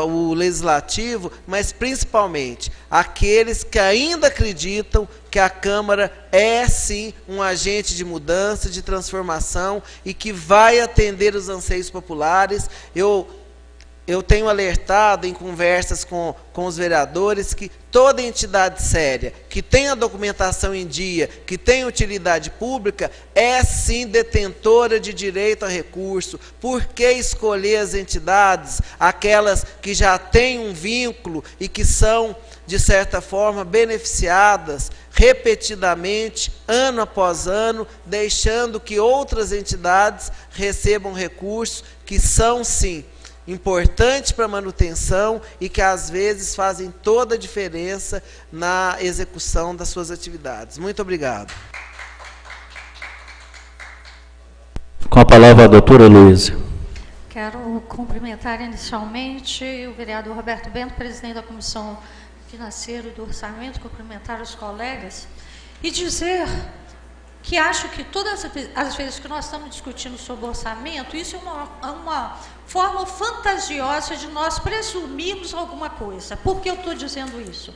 o Legislativo, mas principalmente aqueles que ainda acreditam que a Câmara é sim um agente de mudança, de transformação e que vai atender os anseios populares. Eu tenho alertado em conversas com os vereadores que toda entidade séria, que tem a documentação em dia, que tem utilidade pública, é sim detentora de direito a recurso. Por que escolher as entidades, aquelas que já têm um vínculo e que são, de certa forma, beneficiadas repetidamente, ano após ano, deixando que outras entidades recebam recursos que são, sim, importantes para a manutenção e que às vezes fazem toda a diferença na execução das suas atividades. Muito obrigado. Com a palavra a doutora Luísa. Quero cumprimentar inicialmente o vereador Roberto Bento, presidente da Comissão Financeira do Orçamento, cumprimentar os colegas e dizer que acho que todas as vezes que nós estamos discutindo sobre orçamento, isso é uma forma fantasiosa de nós presumirmos alguma coisa. Por que eu estou dizendo isso?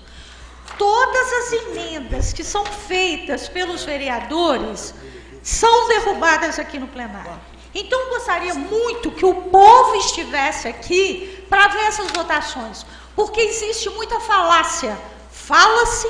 Todas as emendas que são feitas pelos vereadores são derrubadas aqui no plenário. Então, eu gostaria muito que o povo estivesse aqui para ver essas votações, porque existe muita falácia. Fala-se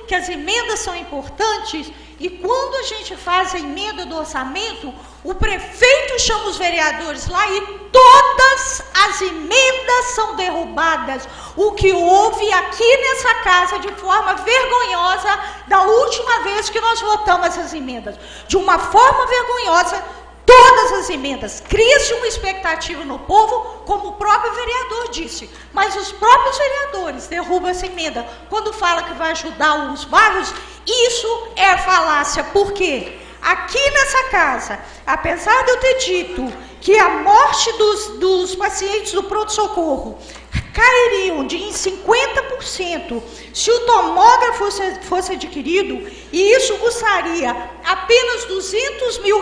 que as emendas são importantes e quando a gente faz a emenda do orçamento, o prefeito chama os vereadores lá e todas as emendas são derrubadas. O que houve aqui nessa casa de forma vergonhosa da última vez que nós votamos essas emendas. De uma forma vergonhosa, todas as emendas. Cria-se uma expectativa no povo, como o próprio vereador disse, mas os próprios vereadores derrubam essa emenda. Quando fala que vai ajudar os bairros, isso é falácia. Por quê? Aqui nessa casa, apesar de eu ter dito que a morte dos pacientes do pronto-socorro cairiam em 50% se o tomógrafo fosse adquirido, e isso custaria apenas R$200 mil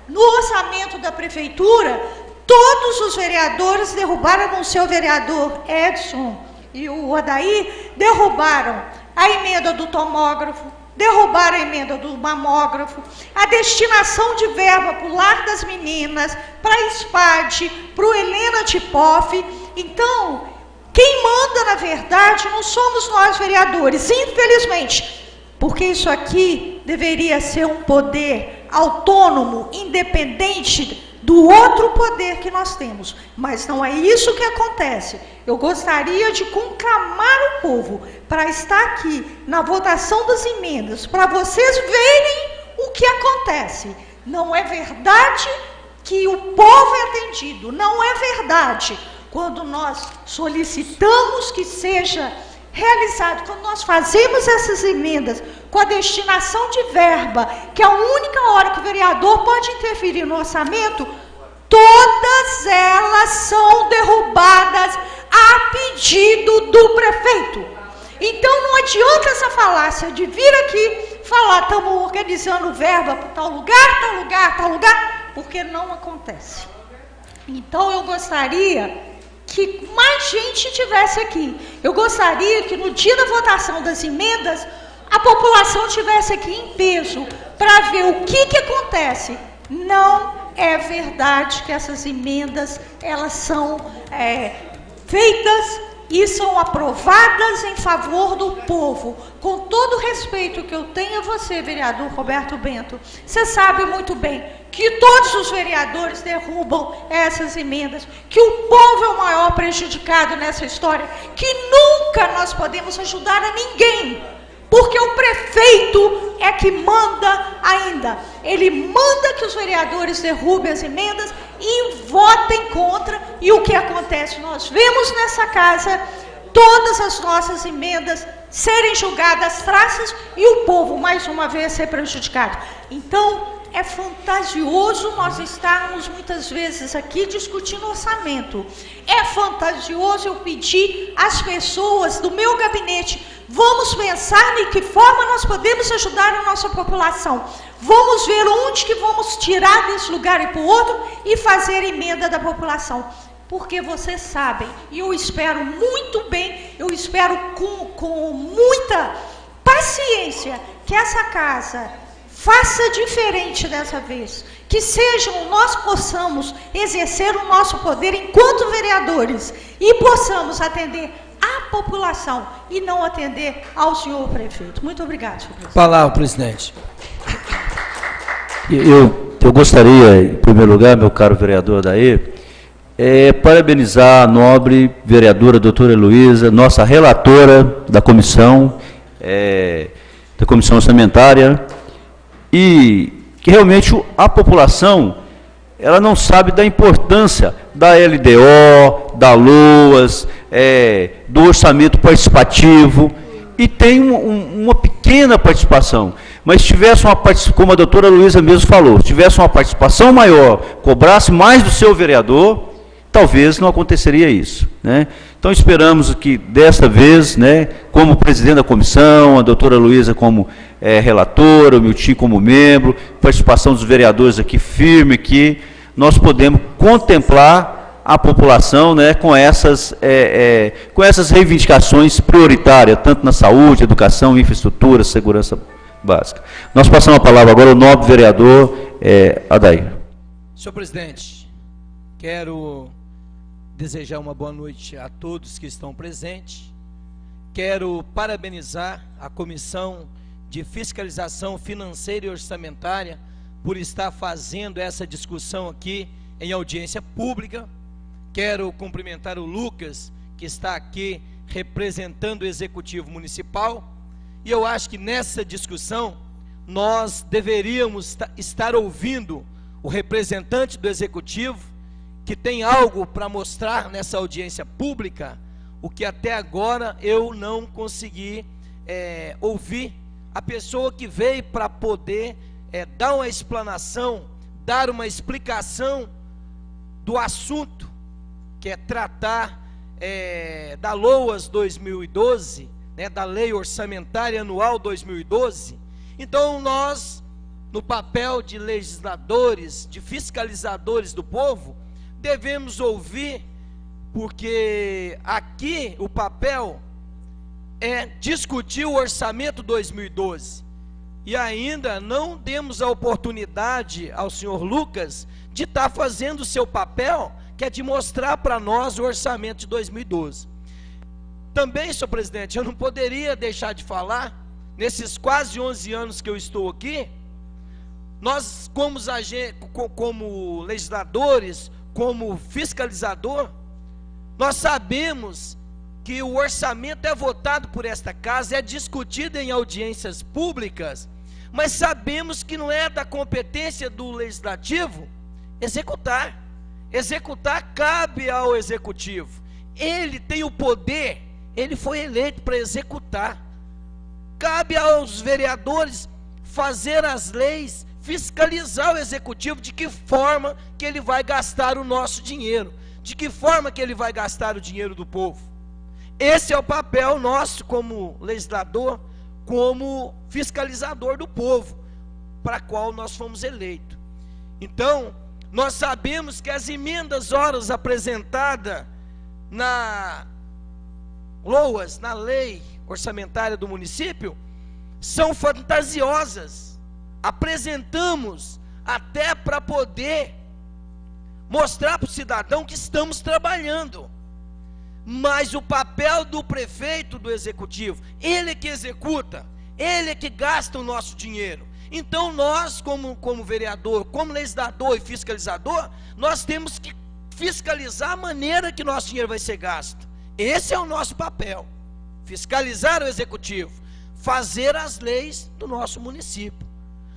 no orçamento da prefeitura, todos os vereadores derrubaram, o seu vereador Edson e o Odair, derrubaram a emenda do tomógrafo, derrubaram a emenda do mamógrafo, a destinação de verba para o Lar das Meninas, para a SPAD, para o Helena Tipoff. Então, quem manda, na verdade, não somos nós vereadores, infelizmente, porque isso aqui deveria ser um poder autônomo, independente do outro poder que nós temos, mas não é isso que acontece. Eu gostaria de conclamar o povo para estar aqui na votação das emendas, para vocês verem o que acontece. Não é verdade que o povo é atendido, não é verdade quando nós solicitamos que seja realizado, quando nós fazemos essas emendas com a destinação de verba, que é a única hora que o vereador pode interferir no orçamento, todas elas são derrubadas a pedido do prefeito. Então não adianta essa falácia de vir aqui falar, estamos organizando verba para tal lugar, tal lugar, tal lugar, porque não acontece. Então eu gostaria que mais gente estivesse aqui. Eu gostaria que no dia da votação das emendas, a população estivesse aqui em peso, para ver o que acontece. Não é verdade que essas emendas, elas são feitas e são aprovadas em favor do povo. Com todo o respeito que eu tenho a você, vereador Roberto Bento, você sabe muito bem que todos os vereadores derrubam essas emendas, que o povo é o maior prejudicado nessa história, que nunca nós podemos ajudar a ninguém, porque o prefeito é que manda ainda. Ele manda que os vereadores derrubem as emendas e votem contra. E o que acontece? Nós vemos nessa casa todas as nossas emendas serem julgadas traças e o povo, mais uma vez, ser prejudicado. Então, é fantasioso nós estarmos muitas vezes aqui discutindo orçamento. É fantasioso eu pedir às pessoas do meu gabinete, vamos pensar em que forma nós podemos ajudar a nossa população. Vamos ver onde que vamos tirar desse lugar e para o outro e fazer emenda da população. Porque vocês sabem, e eu espero muito bem, eu espero com muita paciência que essa casa faça diferente dessa vez, que nós possamos exercer o nosso poder enquanto vereadores e possamos atender a população e não atender ao senhor prefeito. Muito obrigado, senhor presidente. Palavra, presidente. Eu gostaria, em primeiro lugar, meu caro vereador Odair, parabenizar a nobre vereadora doutora Heloísa, nossa relatora da comissão orçamentária, e que realmente a população ela não sabe da importância da LDO, da LOAS, do orçamento participativo, e tem uma pequena participação. Mas se tivesse uma participação, como a doutora Luísa mesmo falou, se tivesse uma participação maior, cobrasse mais do seu vereador, talvez não aconteceria isso, né? Então esperamos que desta vez, né, como presidente da comissão, a doutora Luísa como relatora, o Milton como membro, participação dos vereadores aqui firme, que nós podemos contemplar a população, né, com essas reivindicações prioritárias, tanto na saúde, educação, infraestrutura, segurança básica. Nós passamos a palavra agora ao nobre vereador Odair. Senhor presidente, quero desejar uma boa noite a todos que estão presentes. Quero parabenizar a Comissão de Fiscalização Financeira e Orçamentária por estar fazendo essa discussão aqui em audiência pública. Quero cumprimentar o Lucas, que está aqui representando o Executivo Municipal. E eu acho que nessa discussão nós deveríamos estar ouvindo o representante do Executivo, que tem algo para mostrar nessa audiência pública, o que até agora eu não consegui ouvir, a pessoa que veio para poder dar uma explanação, dar uma explicação do assunto, que é tratar da LOAS 2012, né, da Lei Orçamentária Anual 2012. Então nós, no papel de legisladores, de fiscalizadores do povo, devemos ouvir, porque aqui o papel é discutir o orçamento 2012, e ainda não demos a oportunidade ao senhor Lucas de estar fazendo o seu papel, que é de mostrar para nós o orçamento de 2012. Também, senhor presidente, eu não poderia deixar de falar, nesses quase 11 anos que eu estou aqui, nós como legisladores, como fiscalizador, nós sabemos que o orçamento é votado por esta casa, é discutido em audiências públicas, mas sabemos que não é da competência do legislativo executar. Executar cabe ao executivo. Ele tem o poder, ele foi eleito para executar. Cabe aos vereadores fazer as leis, fiscalizar o executivo de que forma que ele vai gastar o nosso dinheiro, de que forma que ele vai gastar o dinheiro do povo. Esse é o papel nosso como legislador, como fiscalizador do povo, para qual nós fomos eleitos. Então, nós sabemos que as emendas horas apresentadas na LOAS, na Lei Orçamentária do Município, são fantasiosas. Apresentamos até para poder mostrar para o cidadão que estamos trabalhando. Mas o papel do prefeito, do executivo, ele é que executa, ele é que gasta o nosso dinheiro. Então nós, como vereador, como legislador e fiscalizador, nós temos que fiscalizar a maneira que nosso dinheiro vai ser gasto. Esse é o nosso papel, fiscalizar o executivo, fazer as leis do nosso município.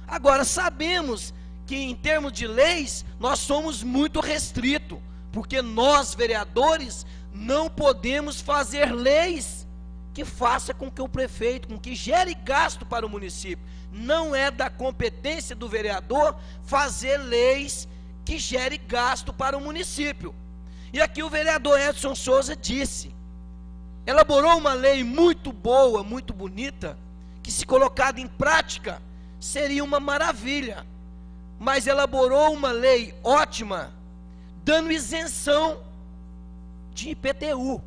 Agora, sabemos que em termos de leis, nós somos muito restritos, porque nós, vereadores, não podemos fazer leis que faça com que o prefeito, com que gere gasto para o município. Não é da competência do vereador fazer leis que gere gasto para o município. E aqui o vereador Edson Souza disse, elaborou uma lei muito boa, muito bonita, que se colocada em prática, seria uma maravilha, mas elaborou uma lei ótima, dando isenção de IPTU,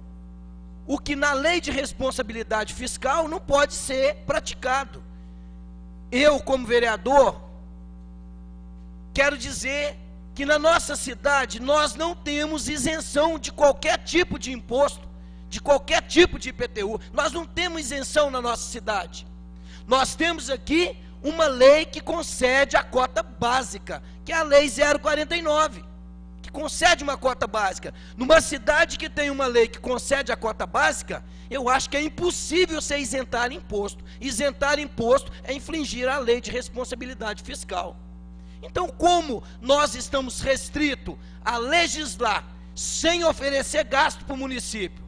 o que na lei de responsabilidade fiscal não pode ser praticado. Eu, como vereador, quero dizer que na nossa cidade nós não temos isenção de qualquer tipo de imposto, de qualquer tipo de IPTU, nós não temos isenção na nossa cidade. Nós temos aqui uma lei que concede a cota básica, que é a Lei 049, que concede uma cota básica. Numa cidade que tem uma lei que concede a cota básica, eu acho que é impossível você isentar imposto. Isentar imposto é infringir a lei de responsabilidade fiscal. Então, como nós estamos restritos a legislar sem oferecer gasto para o município,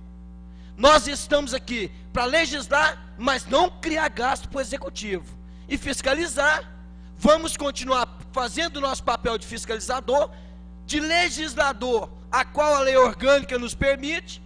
nós estamos aqui para legislar, mas não criar gasto para o executivo. E fiscalizar, vamos continuar fazendo o nosso papel de fiscalizador, de legislador, a qual a lei orgânica nos permite,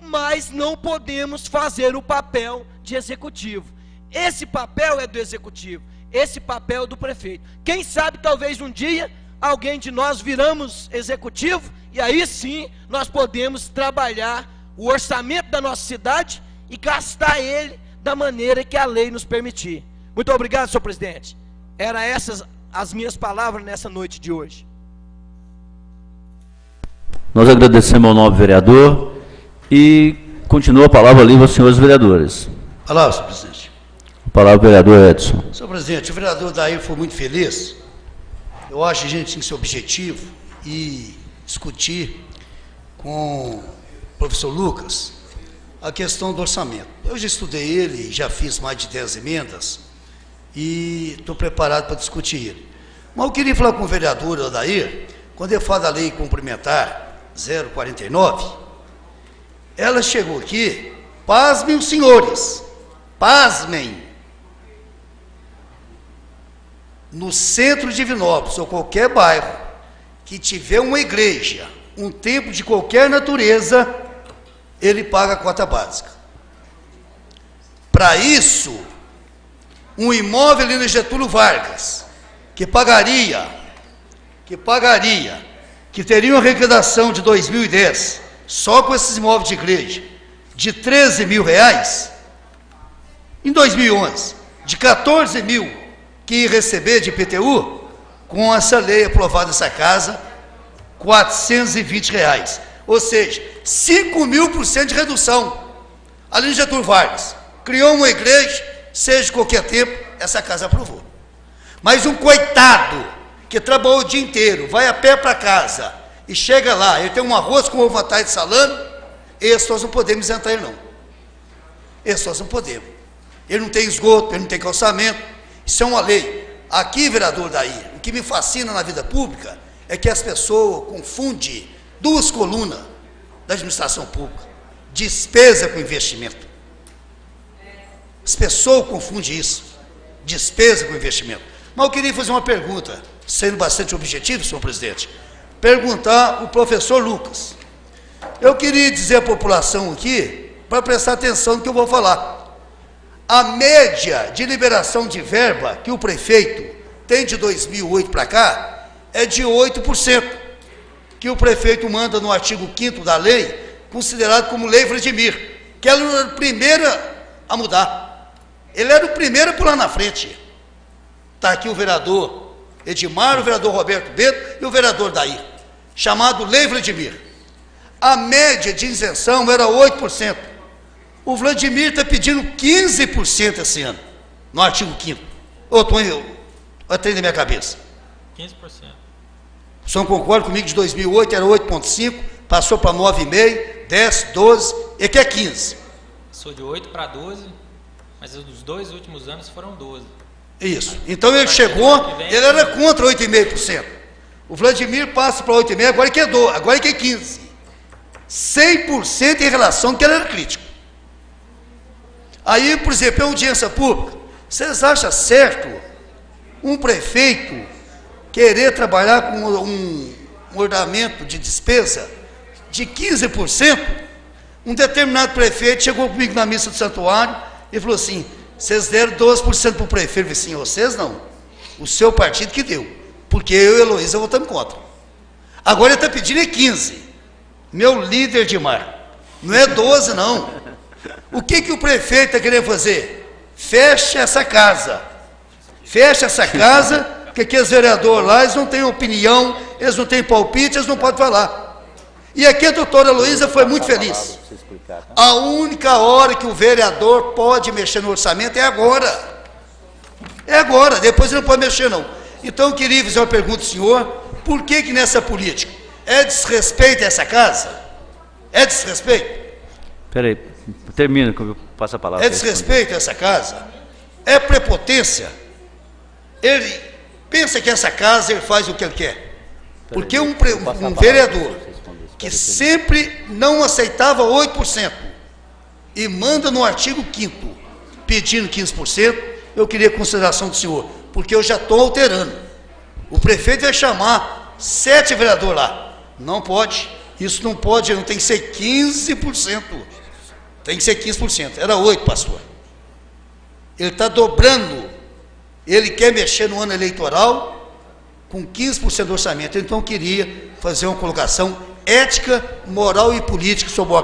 mas não podemos fazer o papel de executivo. Esse papel é do executivo, esse papel é do prefeito. Quem sabe, talvez um dia, alguém de nós viramos executivo, e aí sim, nós podemos trabalhar o orçamento da nossa cidade e gastar ele da maneira que a lei nos permitir. Muito obrigado, senhor presidente. Eram essas as minhas palavras nessa noite de hoje. Nós agradecemos ao nobre vereador e continua a palavra livre aos senhores vereadores. Palavra, senhor presidente. A palavra ao vereador Edson. Senhor presidente, o vereador Daí foi muito feliz. Eu acho que a gente tem que ser objetivo e discutir com o professor Lucas a questão do orçamento. Eu já estudei ele, já fiz mais de 10 emendas e estou preparado para discutir ele. Mas eu queria falar com o vereador Odair, quando ele fala da lei complementar 049, ela chegou aqui, pasmem os senhores, pasmem, no centro de Divinópolis, ou qualquer bairro, que tiver uma igreja, um templo de qualquer natureza, ele paga a cota básica. Para isso, um imóvel ali no Getúlio Vargas, que teria uma arrecadação de 2010, só com esses imóveis de igreja, de R$13 mil, em 2011, de 14 mil que ia receber de IPTU, com essa lei aprovada nessa casa, R$420. Ou seja, 5.000% de redução. Ali no Getúlio Vargas, criou uma igreja, seja de qualquer tempo, essa casa aprovou. Mas um coitado que trabalhou o dia inteiro, vai a pé para casa e chega lá, ele tem um arroz com ovo à tarde de salame, esse nós não podemos isentar ele não. Esse nós não podemos. Ele não tem esgoto, ele não tem calçamento, isso é uma lei. Aqui, vereador Odair, o que me fascina na vida pública é que as pessoas confundem duas colunas da administração pública, despesa com investimento. As pessoas confundem isso, despesa com investimento. Mas eu queria fazer uma pergunta, sendo bastante objetivo, senhor presidente, perguntar o professor Lucas. Eu queria dizer à população aqui, para prestar atenção no que eu vou falar. A média de liberação de verba que o prefeito tem de 2008 para cá é de 8%, que o prefeito manda no artigo 5º da lei, considerado como lei Vladimir, que ela era a primeira a mudar. Ele era o primeiro a pular na frente. Está aqui o vereador Edmar, o vereador Roberto Bento e o vereador Odair, chamado lei Vladimir. A média de isenção era 8%. O Vladimir está pedindo 15% esse ano, no artigo 5º. Eu tenho na minha cabeça. 15%. O senhor concorda comigo que de 2008 era 8,5%, passou para 9,5%, 10, 12%, e que é 15%. Passou de 8 para 12%, mas os 2 últimos anos foram 12%. Isso. Então ele chegou, ele era contra 8,5%. O Vladimir passa para 8,5%, agora que é 12%, agora que é 15%. 100% em relação ao que ele era crítico. Aí, por exemplo, a audiência pública, vocês acham certo um prefeito querer trabalhar com um orçamento de despesa de 15%? Um determinado prefeito chegou comigo na missa do santuário e falou assim: vocês deram 12% para o prefeito. Eu falei assim: vocês não, o seu partido que deu, porque eu e a Heloísa votamos contra. Agora ele está pedindo 15%. Meu líder de mar, não é 12% não. O que o prefeito está querendo fazer? Fecha essa casa. Fecha essa casa, porque aqueles vereadores lá, eles não têm opinião, eles não têm palpite, eles não podem falar. E aqui a doutora Heloísa foi muito feliz. A única hora que o vereador pode mexer no orçamento é agora. É agora, depois ele não pode mexer não. Então eu queria fazer uma pergunta ao senhor: por que nessa política? É desrespeito a essa casa? É desrespeito? Espera aí, termina que eu passo a palavra. É desrespeito a essa casa? É prepotência? Ele pensa que essa casa ele faz o que ele quer. Porque um vereador que sempre não aceitava 8% e manda no artigo 5º pedindo 15%, eu queria consideração do senhor, porque eu já estou alterando. O prefeito vai chamar 7 vereadores lá. Não pode, isso não pode, não tem que ser 15%. Tem que ser 15%. Era 8%, pastor. Ele está dobrando. Ele quer mexer no ano eleitoral com 15% do orçamento. Então eu queria fazer uma colocação ética, moral e política sobre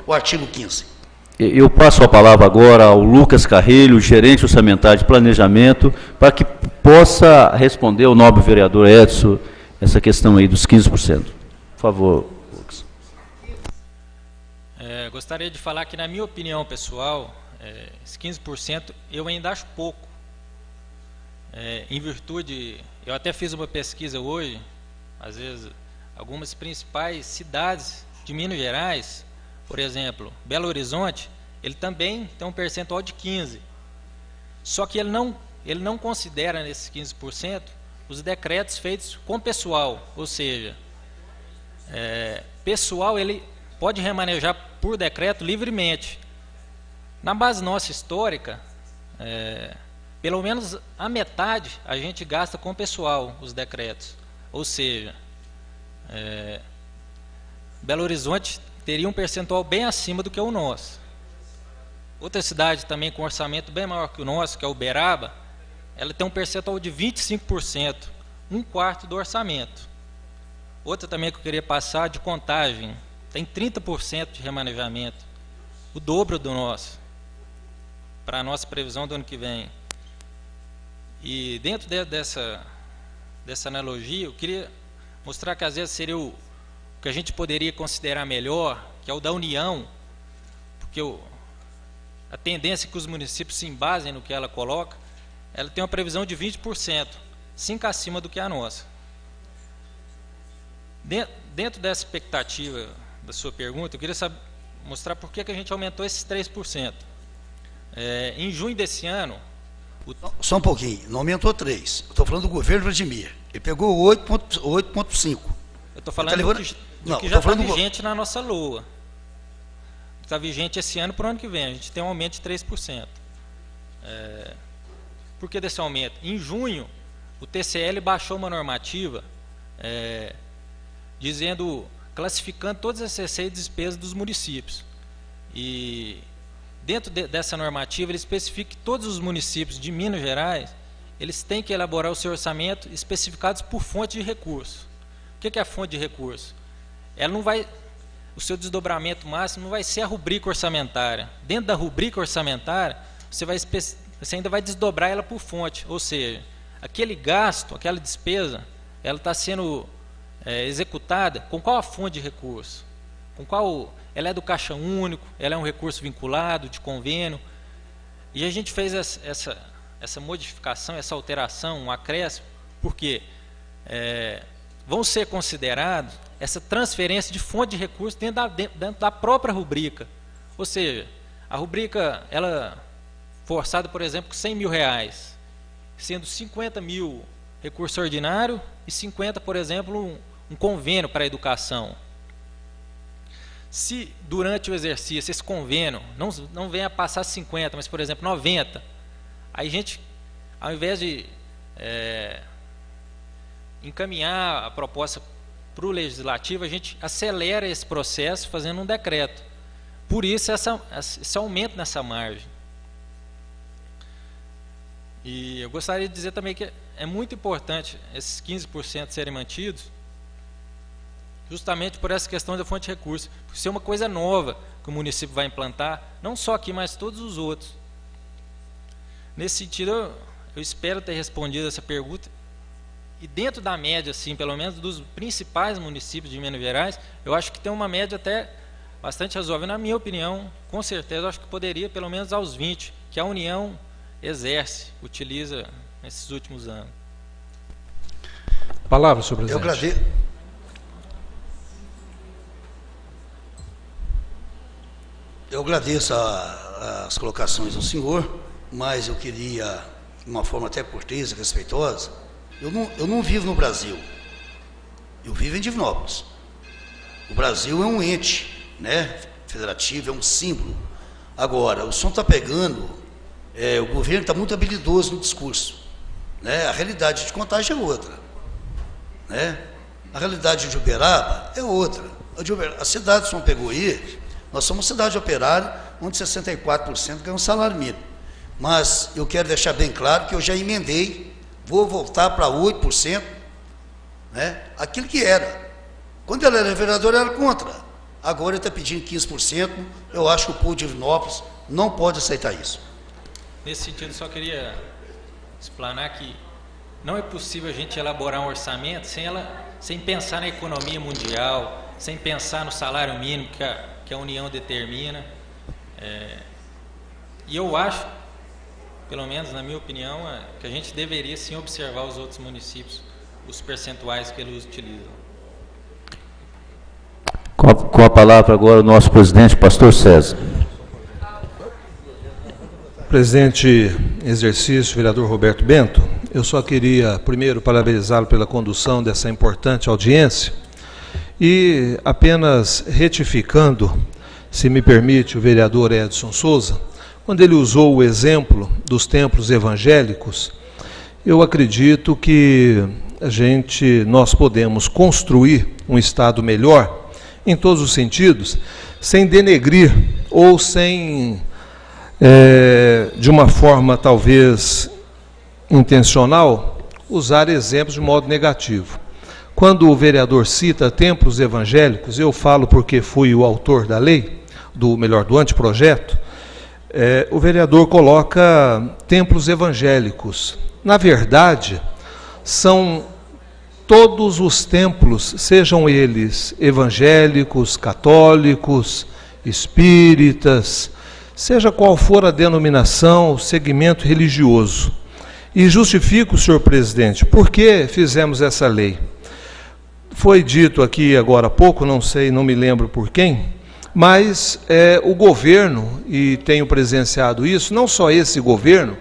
o artigo 15. Eu passo a palavra agora ao Lucas Carrilho, gerente orçamentário de planejamento, para que possa responder ao nobre vereador Edson essa questão aí dos 15%. Por favor, Lucas. Gostaria de falar que, na minha opinião pessoal, esse 15% eu ainda acho pouco. Em virtude, eu até fiz uma pesquisa hoje, às vezes, algumas principais cidades de Minas Gerais, por exemplo, Belo Horizonte, ele também tem um percentual de 15%. Só que ele não considera nesses 15% os decretos feitos com pessoal, ou seja, pessoal ele pode remanejar por decreto livremente. Na base nossa histórica, pelo menos a metade a gente gasta com pessoal, os decretos. Ou seja, Belo Horizonte teria um percentual bem acima do que o nosso. Outra cidade também com orçamento bem maior que o nosso, que é Uberaba, ela tem um percentual de 25%, 1/4 do orçamento. Outra também que eu queria passar, de Contagem, tem 30% de remanejamento, o dobro do nosso, para a nossa previsão do ano que vem. E dentro dessa analogia, eu queria mostrar que às vezes seria o que a gente poderia considerar melhor, que é o da União, porque a tendência é que os municípios se embasem no que ela coloca, ela tem uma previsão de 20%, 5 acima do que a nossa. Dentro dessa expectativa da sua pergunta, eu queria mostrar por que a gente aumentou esses 3%. Em junho desse ano... Só um pouquinho, não aumentou 3%. Eu estou falando do governo Vladimir. Ele pegou 8,5%. Eu estou falando do que já está vigente na nossa LOA. Está vigente esse ano para o ano que vem. A gente tem um aumento de 3%. Por que desse aumento? Em junho, o TCL baixou uma normativa classificando todas as receitas e despesas dos municípios. E dentro dessa normativa, ele especifica que todos os municípios de Minas Gerais, eles têm que elaborar o seu orçamento especificados por fonte de recurso. O que é a fonte de recurso? Ela não vai, o seu desdobramento máximo não vai ser a rubrica orçamentária. Dentro da rubrica orçamentária, você ainda vai desdobrar ela por fonte, ou seja, aquele gasto, aquela despesa, ela está sendo executada com qual a fonte de recurso? Com qual? Ela é do caixa único, ela é um recurso vinculado, de convênio. E a gente fez essa modificação, essa alteração, um acréscimo, porque vão ser considerados essa transferência de fonte de recursos dentro da própria rubrica. Ou seja, a rubrica, ela forçada, por exemplo, com R$100 mil, sendo 50 mil recurso ordinário e 50, por exemplo, um convênio para a educação. Se durante o exercício esse convênio não venha a passar 50, mas, por exemplo, 90, aí a gente, ao invés de encaminhar a proposta para o legislativo, a gente acelera esse processo fazendo um decreto. Por isso esse aumento nessa margem. E eu gostaria de dizer também que é muito importante esses 15% serem mantidos, justamente por essa questão da fonte de recursos, por ser uma coisa nova que o município vai implantar, não só aqui, mas todos os outros. Nesse sentido, eu espero ter respondido essa pergunta, e dentro da média, assim, pelo menos dos principais municípios de Minas Gerais, eu acho que tem uma média até bastante razoável. Na minha opinião, com certeza, eu acho que poderia pelo menos aos 20%, que a União utiliza nesses últimos anos. Palavra, senhor presidente. Eu agradeço as colocações do senhor, mas eu queria, de uma forma até cortês e respeitosa, eu não vivo no Brasil, eu vivo em Divinópolis. O Brasil é um ente, né, federativo, é um símbolo. Agora, o senhor está pegando, o governo está muito habilidoso no discurso, né? A realidade de Contagem é outra, né? A realidade de Uberaba é outra. A cidade que o senhor pegou aí, nós somos uma cidade operária, onde 64% ganham salário mínimo. Mas eu quero deixar bem claro que eu já emendei, vou voltar para 8%, né? Aquilo que era. Quando ela era vereadora, era contra. Agora ele está pedindo 15%. Eu acho que o povo de Divinópolis não pode aceitar isso. Nesse sentido, só queria explanar que não é possível a gente elaborar um orçamento sem pensar na economia mundial, sem pensar no salário mínimo que a União determina. E eu acho, pelo menos na minha opinião, que a gente deveria sim observar os outros municípios, os percentuais que eles utilizam. Com a palavra agora o nosso presidente, pastor César. Presidente em exercício, vereador Roberto Bento, eu só queria primeiro parabenizá-lo pela condução dessa importante audiência e apenas retificando, se me permite, o vereador Edson Souza, quando ele usou o exemplo dos templos evangélicos, eu acredito que nós podemos construir um Estado melhor, em todos os sentidos, sem denegrir ou sem, de uma forma talvez intencional, usar exemplos de modo negativo. Quando o vereador cita templos evangélicos, eu falo porque fui o autor da lei, do anteprojeto, o vereador coloca templos evangélicos. Na verdade, são todos os templos, sejam eles evangélicos, católicos, espíritas, seja qual for a denominação, o segmento religioso. E justifico, senhor presidente, por que fizemos essa lei. Foi dito aqui agora há pouco, não me lembro por quem, mas o governo, e tenho presenciado isso, não só esse governo,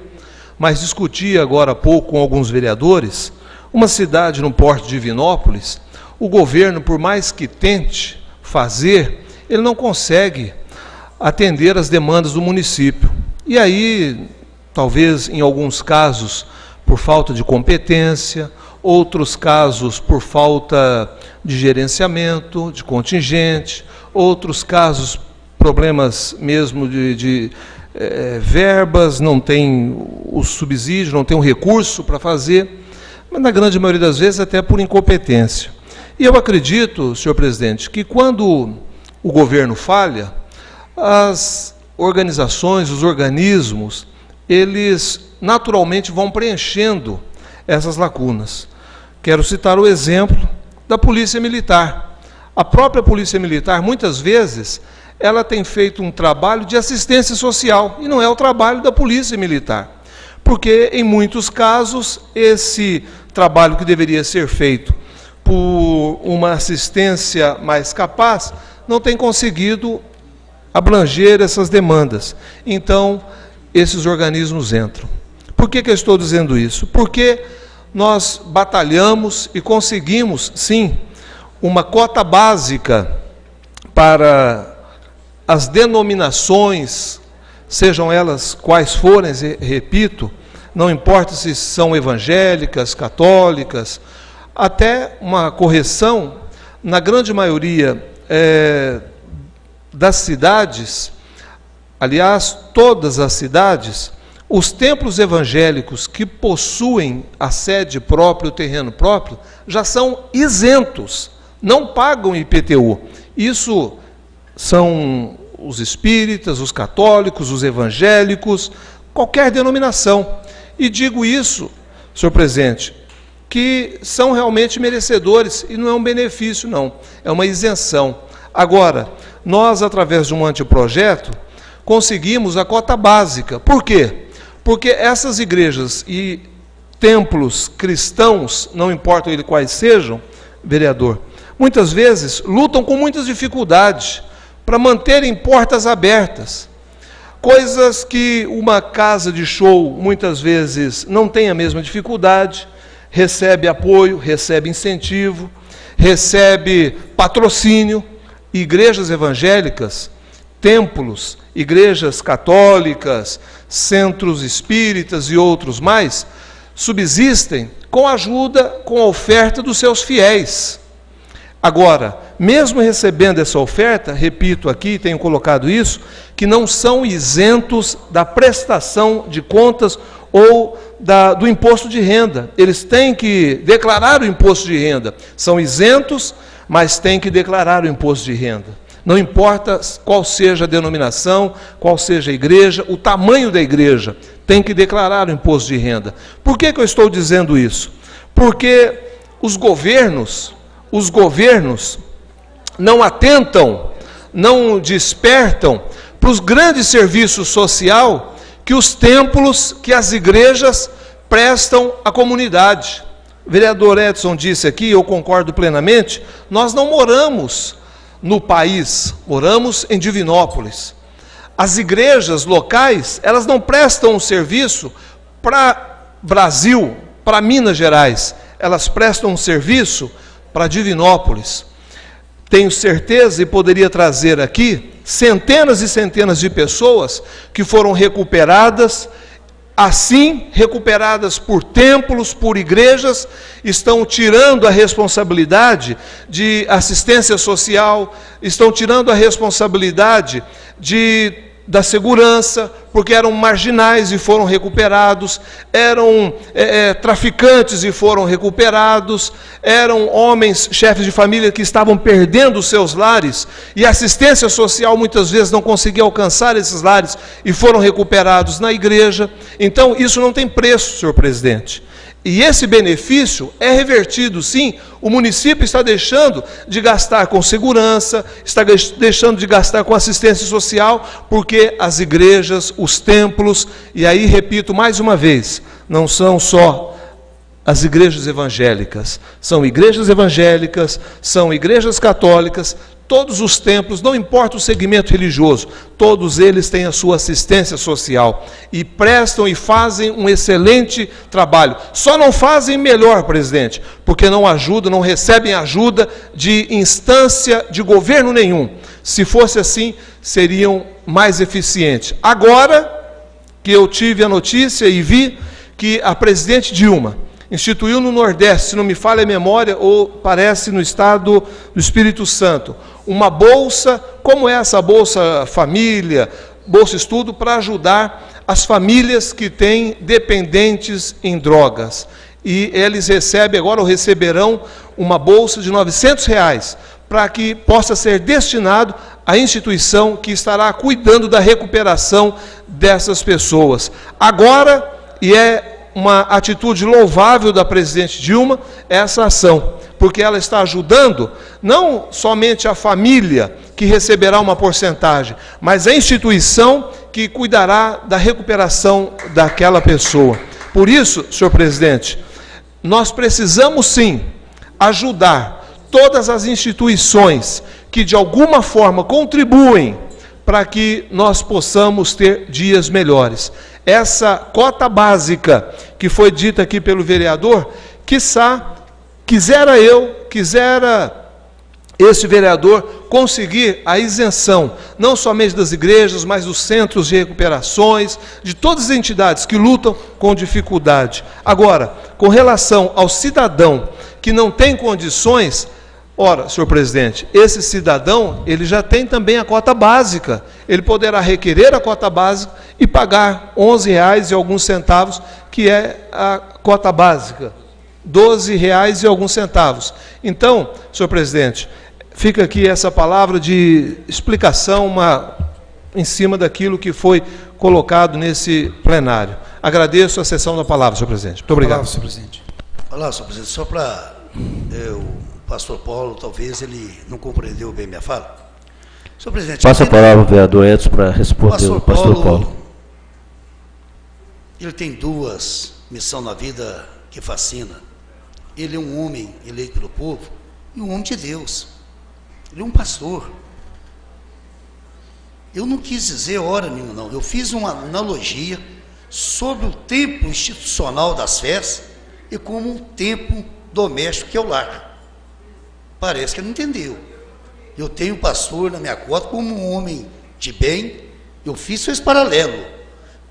mas discuti agora há pouco com alguns vereadores, uma cidade no porto de Divinópolis, o governo, por mais que tente fazer, ele não consegue atender as demandas do município. E aí, talvez em alguns casos, por falta de competência, outros casos por falta de gerenciamento, de contingente, outros casos, problemas mesmo de verbas, não tem o subsídio, não tem o recurso para fazer, mas na grande maioria das vezes até por incompetência. E eu acredito, senhor presidente, que quando o governo falha, as organizações, os organismos, eles naturalmente vão preenchendo essas lacunas. Quero citar o exemplo da Polícia Militar. A própria Polícia Militar, muitas vezes, ela tem feito um trabalho de assistência social, e não é o trabalho da Polícia Militar. Porque, em muitos casos, esse trabalho que deveria ser feito por uma assistência mais capaz, não tem conseguido abranger essas demandas. Então, esses organismos entram. Por que eu estou dizendo isso? Porque nós batalhamos e conseguimos, sim, uma cota básica para as denominações, sejam elas quais forem, repito, não importa se são evangélicas, católicas, até uma correção, na grande maioria das cidades, aliás, todas as cidades, os templos evangélicos que possuem a sede própria, o terreno próprio, já são isentos, não pagam IPTU. Isso são os espíritas, os católicos, os evangélicos, qualquer denominação. E digo isso, senhor presidente, que são realmente merecedores, e não é um benefício, não, é uma isenção. Agora, nós, através de um anteprojeto, conseguimos a cota básica. Por quê? Porque essas igrejas e templos cristãos, não importa eles quais sejam, vereador, muitas vezes lutam com muitas dificuldades para manterem portas abertas. Coisas que uma casa de show, muitas vezes, não tem a mesma dificuldade, recebe apoio, recebe incentivo, recebe patrocínio. Igrejas evangélicas, templos, igrejas católicas, centros espíritas e outros mais, subsistem com a ajuda, com a oferta dos seus fiéis. Agora, mesmo recebendo essa oferta, repito aqui, tenho colocado isso, que não são isentos da prestação de contas ou do imposto de renda. Eles têm que declarar o imposto de renda. São isentos, mas têm que declarar o imposto de renda. Não importa qual seja a denominação, qual seja a igreja, o tamanho da igreja, tem que declarar o imposto de renda. Por que eu estou dizendo isso? Porque os governos não atentam, não despertam para os grandes serviços sociais que os templos, que as igrejas prestam à comunidade. O vereador Edson disse aqui, eu concordo plenamente, nós não moramos no país, moramos em Divinópolis. As igrejas locais, elas não prestam um serviço para Brasil, para Minas Gerais, elas prestam um serviço para Divinópolis. Tenho certeza e poderia trazer aqui centenas e centenas de pessoas que foram recuperadas, assim, recuperadas por templos, por igrejas, estão tirando a responsabilidade de assistência social, estão tirando a responsabilidade da segurança, porque eram marginais e foram recuperados, eram traficantes e foram recuperados, eram homens, chefes de família que estavam perdendo os seus lares, e a assistência social muitas vezes não conseguia alcançar esses lares e foram recuperados na igreja. Então, isso não tem preço, senhor presidente. E esse benefício é revertido, sim. O município está deixando de gastar com segurança, está deixando de gastar com assistência social, porque as igrejas, os templos, e aí repito mais uma vez, não são só as igrejas evangélicas, são igrejas evangélicas, são igrejas católicas, todos os templos, não importa o segmento religioso, todos eles têm a sua assistência social e prestam e fazem um excelente trabalho. Só não fazem melhor, presidente, porque não ajudam, não recebem ajuda de instância de governo nenhum. Se fosse assim, seriam mais eficientes. Agora que eu tive a notícia e vi que a presidente Dilma instituiu no Nordeste, se não me falha a memória, ou parece no estado do Espírito Santo, uma bolsa, como essa Bolsa Família, Bolsa Estudo, para ajudar as famílias que têm dependentes em drogas. E eles recebem agora, ou receberão, uma bolsa de R$900, para que possa ser destinado à instituição que estará cuidando da recuperação dessas pessoas. Agora, e é uma atitude louvável da presidente Dilma, essa ação, porque ela está ajudando não somente a família que receberá uma porcentagem, mas a instituição que cuidará da recuperação daquela pessoa. Por isso, senhor presidente, nós precisamos sim ajudar todas as instituições que de alguma forma contribuem para que nós possamos ter dias melhores. Essa cota básica que foi dita aqui pelo vereador, quisera esse vereador conseguir a isenção, não somente das igrejas, mas dos centros de recuperações, de todas as entidades que lutam com dificuldade. Agora, com relação ao cidadão que não tem condições, ora, senhor presidente, esse cidadão, ele já tem também a cota básica. Ele poderá requerer a cota básica e pagar R$11 e alguns centavos, que é a cota básica. R$12 e alguns centavos. Então, senhor presidente, fica aqui essa palavra de explicação em cima daquilo que foi colocado nesse plenário. Agradeço a cessão da palavra, senhor presidente. Muito obrigado. Palavra, senhor presidente. Olá, senhor presidente, só para o pastor Paulo, talvez ele não compreendeu bem minha fala. Senhor presidente... Passa a palavra ao vereador Edson para responder ao pastor Paulo. Ele tem duas missões na vida que fascina. Ele é um homem eleito pelo povo e um homem de Deus. Ele é um pastor. Eu não quis dizer hora nenhuma, não. Eu fiz uma analogia sobre o tempo institucional das festas e como um tempo doméstico que é o lar. Parece que ele não entendeu. Eu tenho um pastor na minha cota como um homem de bem. Eu fiz esse paralelo.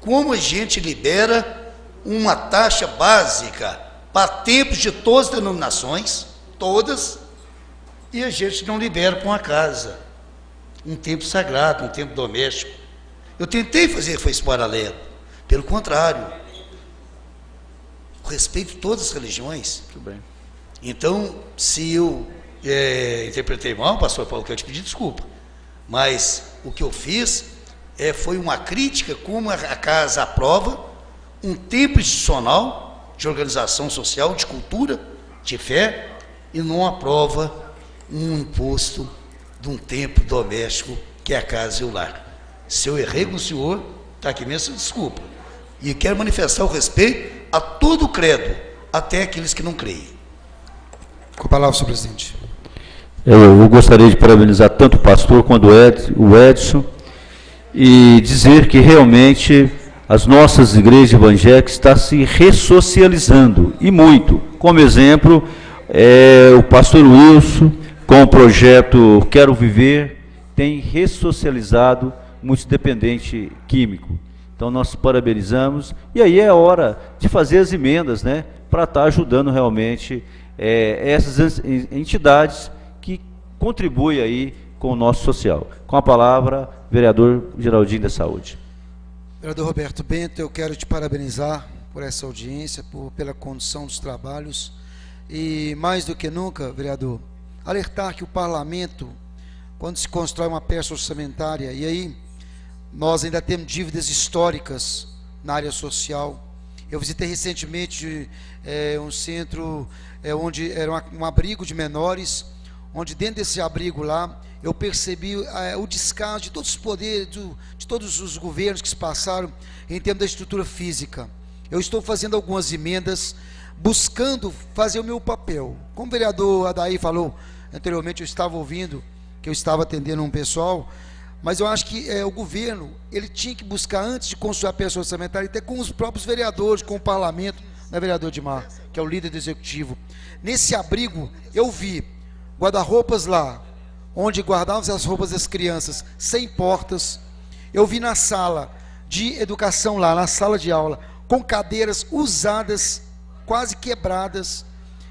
Como a gente libera uma taxa básica para templos de todas as denominações, todas, e a gente não libera para uma casa, um templo sagrado, um templo doméstico. Eu tentei fazer esse paralelo. Pelo contrário, eu respeito todas as religiões. Muito bem. Então, se eu interpretei mal, pastor Paulo, quero te pedir desculpa, mas o que eu fiz foi uma crítica como a casa aprova um templo institucional de organização social, de cultura, de fé, e não aprova um imposto de um templo doméstico que é a casa e o lar. Se eu errei com o senhor, está aqui mesmo, desculpa. E quero manifestar o respeito a todo o credo, até aqueles que não creem. Com a palavra, senhor presidente. Eu gostaria de parabenizar tanto o pastor quanto o Edson e dizer que realmente as nossas igrejas evangélicas estão se ressocializando, e muito. Como exemplo, o pastor Wilson, com o projeto Quero Viver, tem ressocializado muitos dependentes químicos. Então, nós parabenizamos, e aí é hora de fazer as emendas, né, para estar ajudando realmente essas entidades que contribuem aí com o nosso social. Com a palavra, vereador Geraldinho da Saúde. Vereador Roberto Bento, eu quero te parabenizar por essa audiência, pela condução dos trabalhos, e mais do que nunca, vereador, alertar que o parlamento, quando se constrói uma peça orçamentária, e aí nós ainda temos dívidas históricas na área social. Eu visitei recentemente um centro onde era um abrigo de menores, onde dentro desse abrigo lá, eu percebi o descaso de todos os poderes, de todos os governos que se passaram em termos da estrutura física. Eu estou fazendo algumas emendas, buscando fazer o meu papel. Como o vereador Adair falou anteriormente, eu estava ouvindo, que eu estava atendendo um pessoal, mas eu acho que o governo, ele tinha que buscar, antes de construir a peça orçamentária, até com os próprios vereadores, com o parlamento, né, vereador Edmar, que é o líder do executivo. Nesse abrigo, eu vi guarda-roupas lá, onde guardávamos as roupas das crianças, sem portas. Eu vi na sala de educação lá, na sala de aula, com cadeiras usadas, quase quebradas.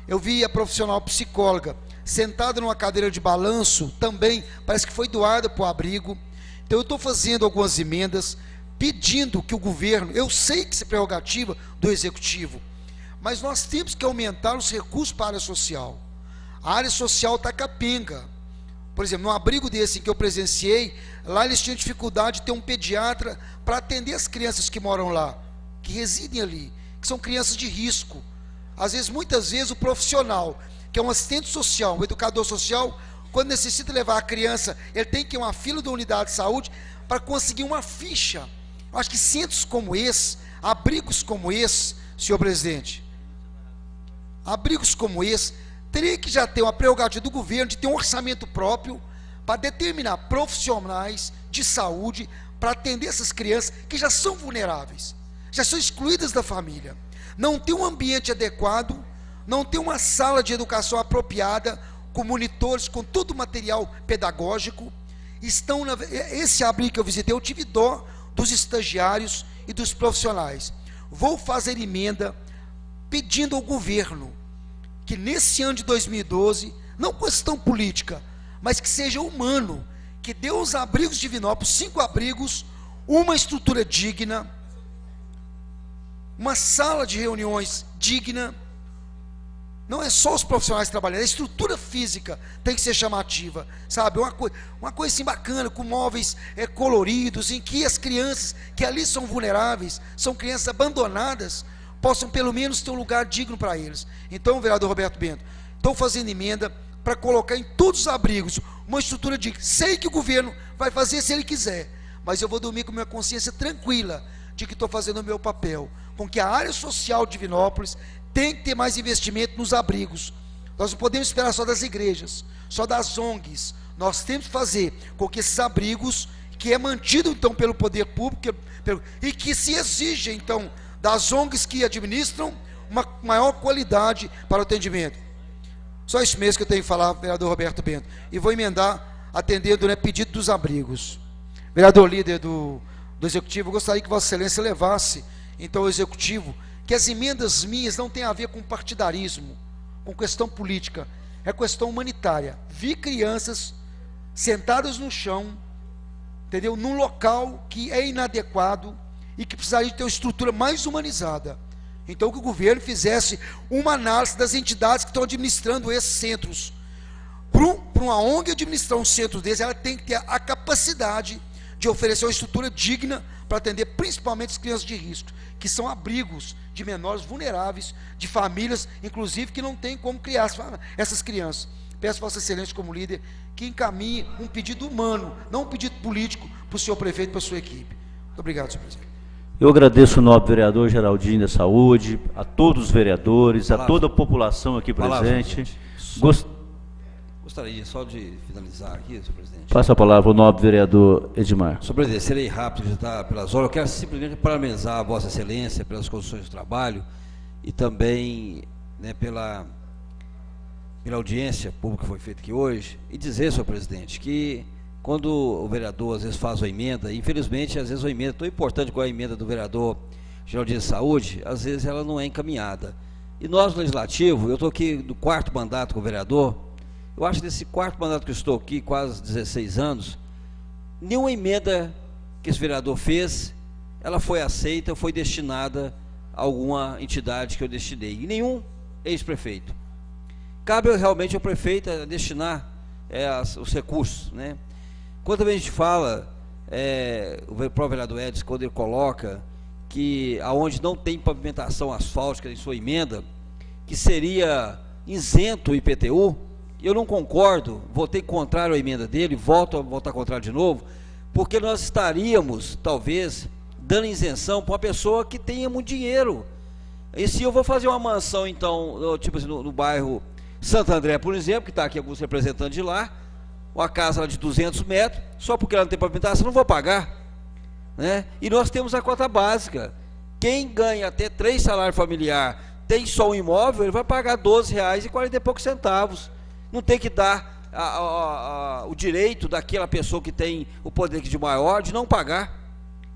Eu vi a profissional psicóloga sentada numa cadeira de balanço, também, parece que foi doada para o abrigo. Então eu estou fazendo algumas emendas, pedindo que o governo, eu sei que isso é prerrogativa do executivo, mas nós temos que aumentar os recursos para a área social. A área social está capenga. Por exemplo, num abrigo desse que eu presenciei, lá eles tinham dificuldade de ter um pediatra para atender as crianças que moram lá, que residem ali, que são crianças de risco. Às vezes, muitas vezes, o profissional, que é um assistente social, um educador social, quando necessita levar a criança, ele tem que ir a uma fila da unidade de saúde para conseguir uma ficha. Eu acho que centros como esse, abrigos como esse, senhor presidente, abrigos como esse, teria que já ter uma prerrogativa do governo de ter um orçamento próprio para determinar profissionais de saúde para atender essas crianças que já são vulneráveis, já são excluídas da família, não tem um ambiente adequado, não tem uma sala de educação apropriada, com monitores, com todo o material pedagógico. Esse abrigo que eu visitei, eu tive dó dos estagiários e dos profissionais. Vou fazer emenda pedindo ao governo que nesse ano de 2012, não questão política, mas que seja humano, que dê os abrigos de Divinópolis, 5 abrigos, uma estrutura digna, uma sala de reuniões digna. Não é só os profissionais trabalhando, a estrutura física tem que ser chamativa, sabe? Uma coisa assim bacana, com móveis coloridos, em que as crianças que ali são vulneráveis, são crianças abandonadas, possam pelo menos ter um lugar digno para eles. Então, vereador Roberto Bento, estou fazendo emenda para colocar em todos os abrigos uma estrutura digna. Sei que o governo vai fazer se ele quiser, mas eu vou dormir com minha consciência tranquila de que estou fazendo o meu papel, com que a área social de Divinópolis tem que ter mais investimento nos abrigos. Nós não podemos esperar só das igrejas, só das ONGs. Nós temos que fazer com que esses abrigos, que é mantido então pelo poder público, e que se exige então das ONGs que administram uma maior qualidade para o atendimento. Só isso mesmo que eu tenho que falar, vereador Roberto Bento. E vou emendar, atendendo, né, pedido dos abrigos. Vereador líder do Executivo, eu gostaria que Vossa Excelência levasse, então, ao Executivo, que as emendas minhas não têm a ver com partidarismo, com questão política, é questão humanitária. Vi crianças sentadas no chão, entendeu? Num local que é inadequado e que precisaria ter uma estrutura mais humanizada. Então, que o governo fizesse uma análise das entidades que estão administrando esses centros. Para uma ONG administrar um centro desse, ela tem que ter a capacidade de oferecer uma estrutura digna para atender principalmente as crianças de risco, que são abrigos de menores vulneráveis, de famílias, inclusive, que não tem como criar essas crianças. Peço a Vossa Excelência, como líder, que encaminhe um pedido humano, não um pedido político, para o senhor prefeito e para a sua equipe. Muito obrigado, senhor presidente. Eu agradeço o nobre vereador Geraldinho da Saúde, a todos os vereadores, a toda a população aqui presente. Gostaria só de finalizar aqui, senhor presidente. Passa a palavra ao nobre vereador Edmar. Senhor presidente, serei rápido, já está pelas horas. Eu quero simplesmente parabenizar a Vossa Excelência pelas condições de trabalho e também, né, pela audiência pública que foi feita aqui hoje, e dizer, senhor presidente, que quando o vereador às vezes faz uma emenda, infelizmente às vezes uma emenda tão importante como a emenda do vereador Geraldinho de Saúde, às vezes ela não é encaminhada. E nós, legislativo, eu estou aqui no 4º mandato com o vereador, eu acho que nesse 4º mandato que eu estou aqui, quase 16 anos, nenhuma emenda que esse vereador fez, ela foi aceita, foi destinada a alguma entidade que eu destinei, e nenhum ex-prefeito. Cabe realmente ao prefeito destinar os recursos, né? Quando também a gente fala, o próprio vereador Edson, quando ele coloca que aonde não tem pavimentação asfáltica em sua emenda, que seria isento o IPTU, eu não concordo, votei contrário à emenda dele, volto a votar contrário de novo, porque nós estaríamos, talvez, dando isenção para uma pessoa que tenha muito dinheiro. E se eu vou fazer uma mansão, então, tipo assim, no bairro Santo André, por exemplo, que está aqui alguns representantes de lá, uma casa lá de 200 metros, só porque ela não tem pavimentação, não vou pagar, né? E nós temos a cota básica. Quem ganha até 3 salários familiares, tem só um imóvel, ele vai pagar R$12,40 e poucos centavos. Não tem que dar o direito daquela pessoa que tem o poder de maior de não pagar.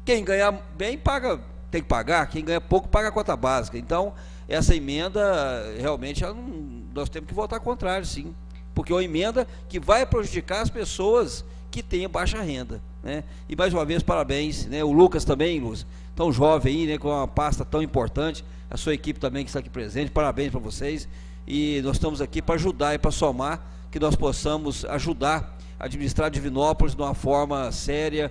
Quem ganha bem tem que pagar, quem ganha pouco paga a cota básica. Então, essa emenda, realmente, nós temos que votar contrário, sim. Porque é uma emenda que vai prejudicar as pessoas que têm baixa renda, né? E mais uma vez, parabéns, né? O Lucas também, Luz, tão jovem aí, né? Com uma pasta tão importante, a sua equipe também que está aqui presente, parabéns para vocês. E nós estamos aqui para ajudar e para somar, que nós possamos ajudar a administrar Divinópolis de uma forma séria,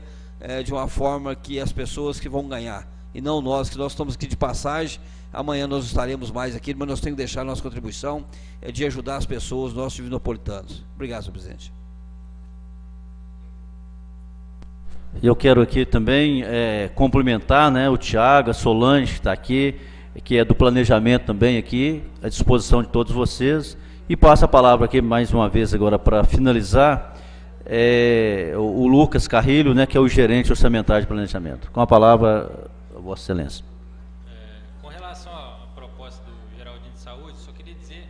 de uma forma que as pessoas que vão ganhar, e não nós, que nós estamos aqui de passagem. Amanhã nós estaremos mais aqui, mas nós temos que deixar a nossa contribuição de ajudar as pessoas, nossos divinopolitanos. Obrigado, senhor presidente. Eu quero aqui também cumprimentar, né, o Tiago, a Solange, que está aqui, que é do planejamento também aqui, à disposição de todos vocês. E passo a palavra aqui mais uma vez agora para finalizar, o Lucas Carrilho, né, que é o gerente orçamentário de planejamento. Com a palavra, Vossa Excelência. Com relação à proposta do Geraldinho de Saúde, só queria dizer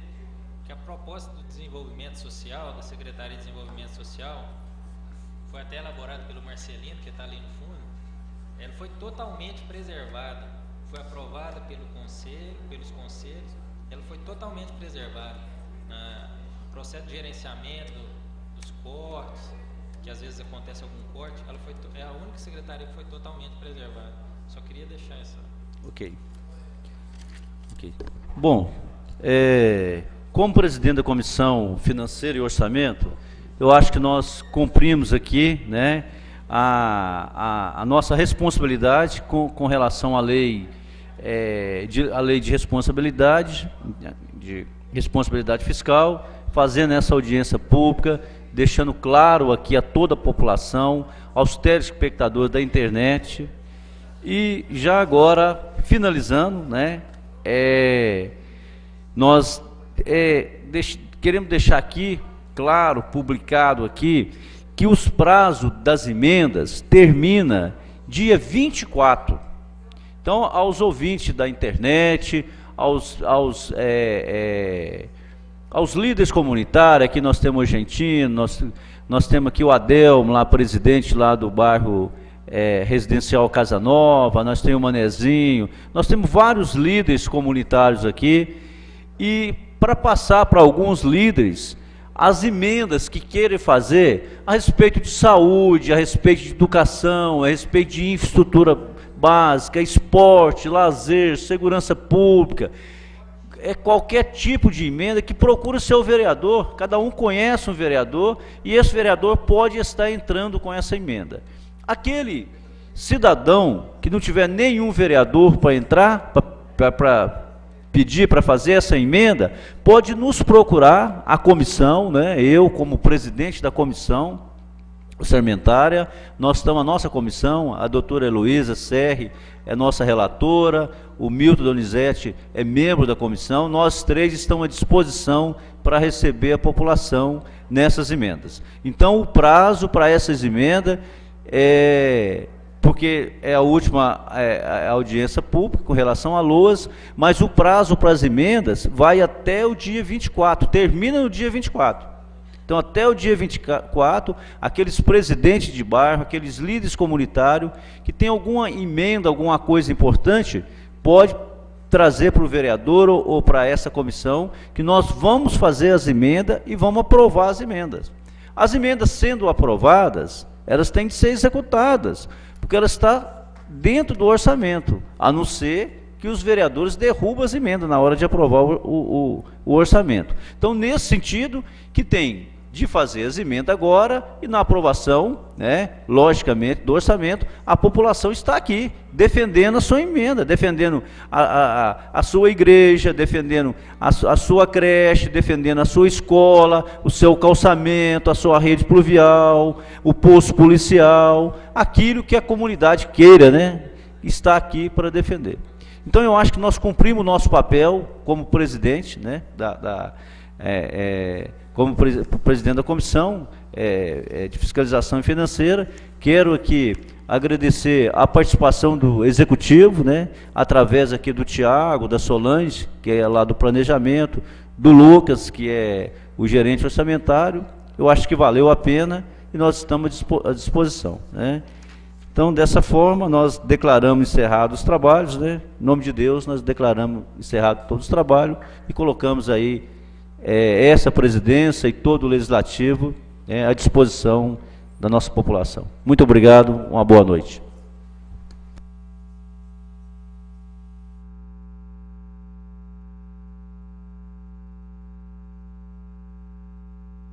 que a proposta do desenvolvimento social, da Secretaria de Desenvolvimento Social, foi até elaborada pelo Marcelino, que está ali no fundo. Ela foi totalmente preservada, foi aprovada pelos conselhos, ela foi totalmente preservada. No processo de gerenciamento dos cortes, que às vezes acontece algum corte, é a única secretaria que foi totalmente preservada. Só queria deixar essa... Ok. Bom, como presidente da Comissão Financeira e Orçamento, eu acho que nós cumprimos aqui, né, a nossa responsabilidade com relação à lei, a lei de responsabilidade fiscal, fazendo essa audiência pública, deixando claro aqui a toda a população, aos telespectadores da internet. E já agora, finalizando, né, nós queremos deixar aqui, claro, publicado aqui, que os prazos das emendas termina dia 24. Então, aos ouvintes da internet, aos líderes comunitários, aqui nós temos o Argentino, nós temos aqui o Adelmo, lá, presidente lá do bairro Residencial Casa Nova, nós temos o Manezinho, nós temos vários líderes comunitários aqui, e para passar para alguns líderes as emendas que querem fazer a respeito de saúde, a respeito de educação, a respeito de infraestrutura básica, esporte, lazer, segurança pública, qualquer tipo de emenda que procure o seu vereador. Cada um conhece um vereador e esse vereador pode estar entrando com essa emenda. Aquele cidadão que não tiver nenhum vereador para entrar, para pedir para fazer essa emenda, pode nos procurar, a comissão, né, eu como presidente da comissão, orçamentária. Nós estamos, a nossa comissão, a doutora Heloísa Serri é nossa relatora, o Milton Donizete é membro da comissão, nós três estamos à disposição para receber a população nessas emendas. Então, o prazo para essas emendas porque é a última audiência pública com relação a LOAS, mas o prazo para as emendas vai até o dia 24, termina no dia 24. Então, até o dia 24, aqueles presidentes de bairro, aqueles líderes comunitários, que tem alguma emenda, alguma coisa importante, pode trazer para o vereador ou para essa comissão, que nós vamos fazer as emendas e vamos aprovar as emendas. As emendas sendo aprovadas, elas têm que ser executadas, porque elas estão dentro do orçamento, a não ser que os vereadores derrubam as emendas na hora de aprovar o orçamento. Então, nesse sentido, que tem de fazer as emendas agora e na aprovação, logicamente, do orçamento, a população está aqui, defendendo a sua emenda, defendendo a sua igreja, defendendo a sua creche, defendendo a sua escola, o seu calçamento, a sua rede pluvial, o posto policial, aquilo que a comunidade queira, está aqui para defender. Então, eu acho que nós cumprimos o nosso papel como presidente, como presidente da comissão de fiscalização financeira. Quero aqui agradecer a participação do executivo, através aqui do Tiago, da Solange, que é lá do planejamento, do Lucas, que é o gerente orçamentário. Eu acho que valeu a pena e nós estamos à disposição. Então, dessa forma, nós declaramos encerrados os trabalhos, em nome de Deus, nós declaramos encerrados todos os trabalhos e colocamos aí essa presidência e todo o legislativo à disposição da nossa população. Muito obrigado, uma boa noite.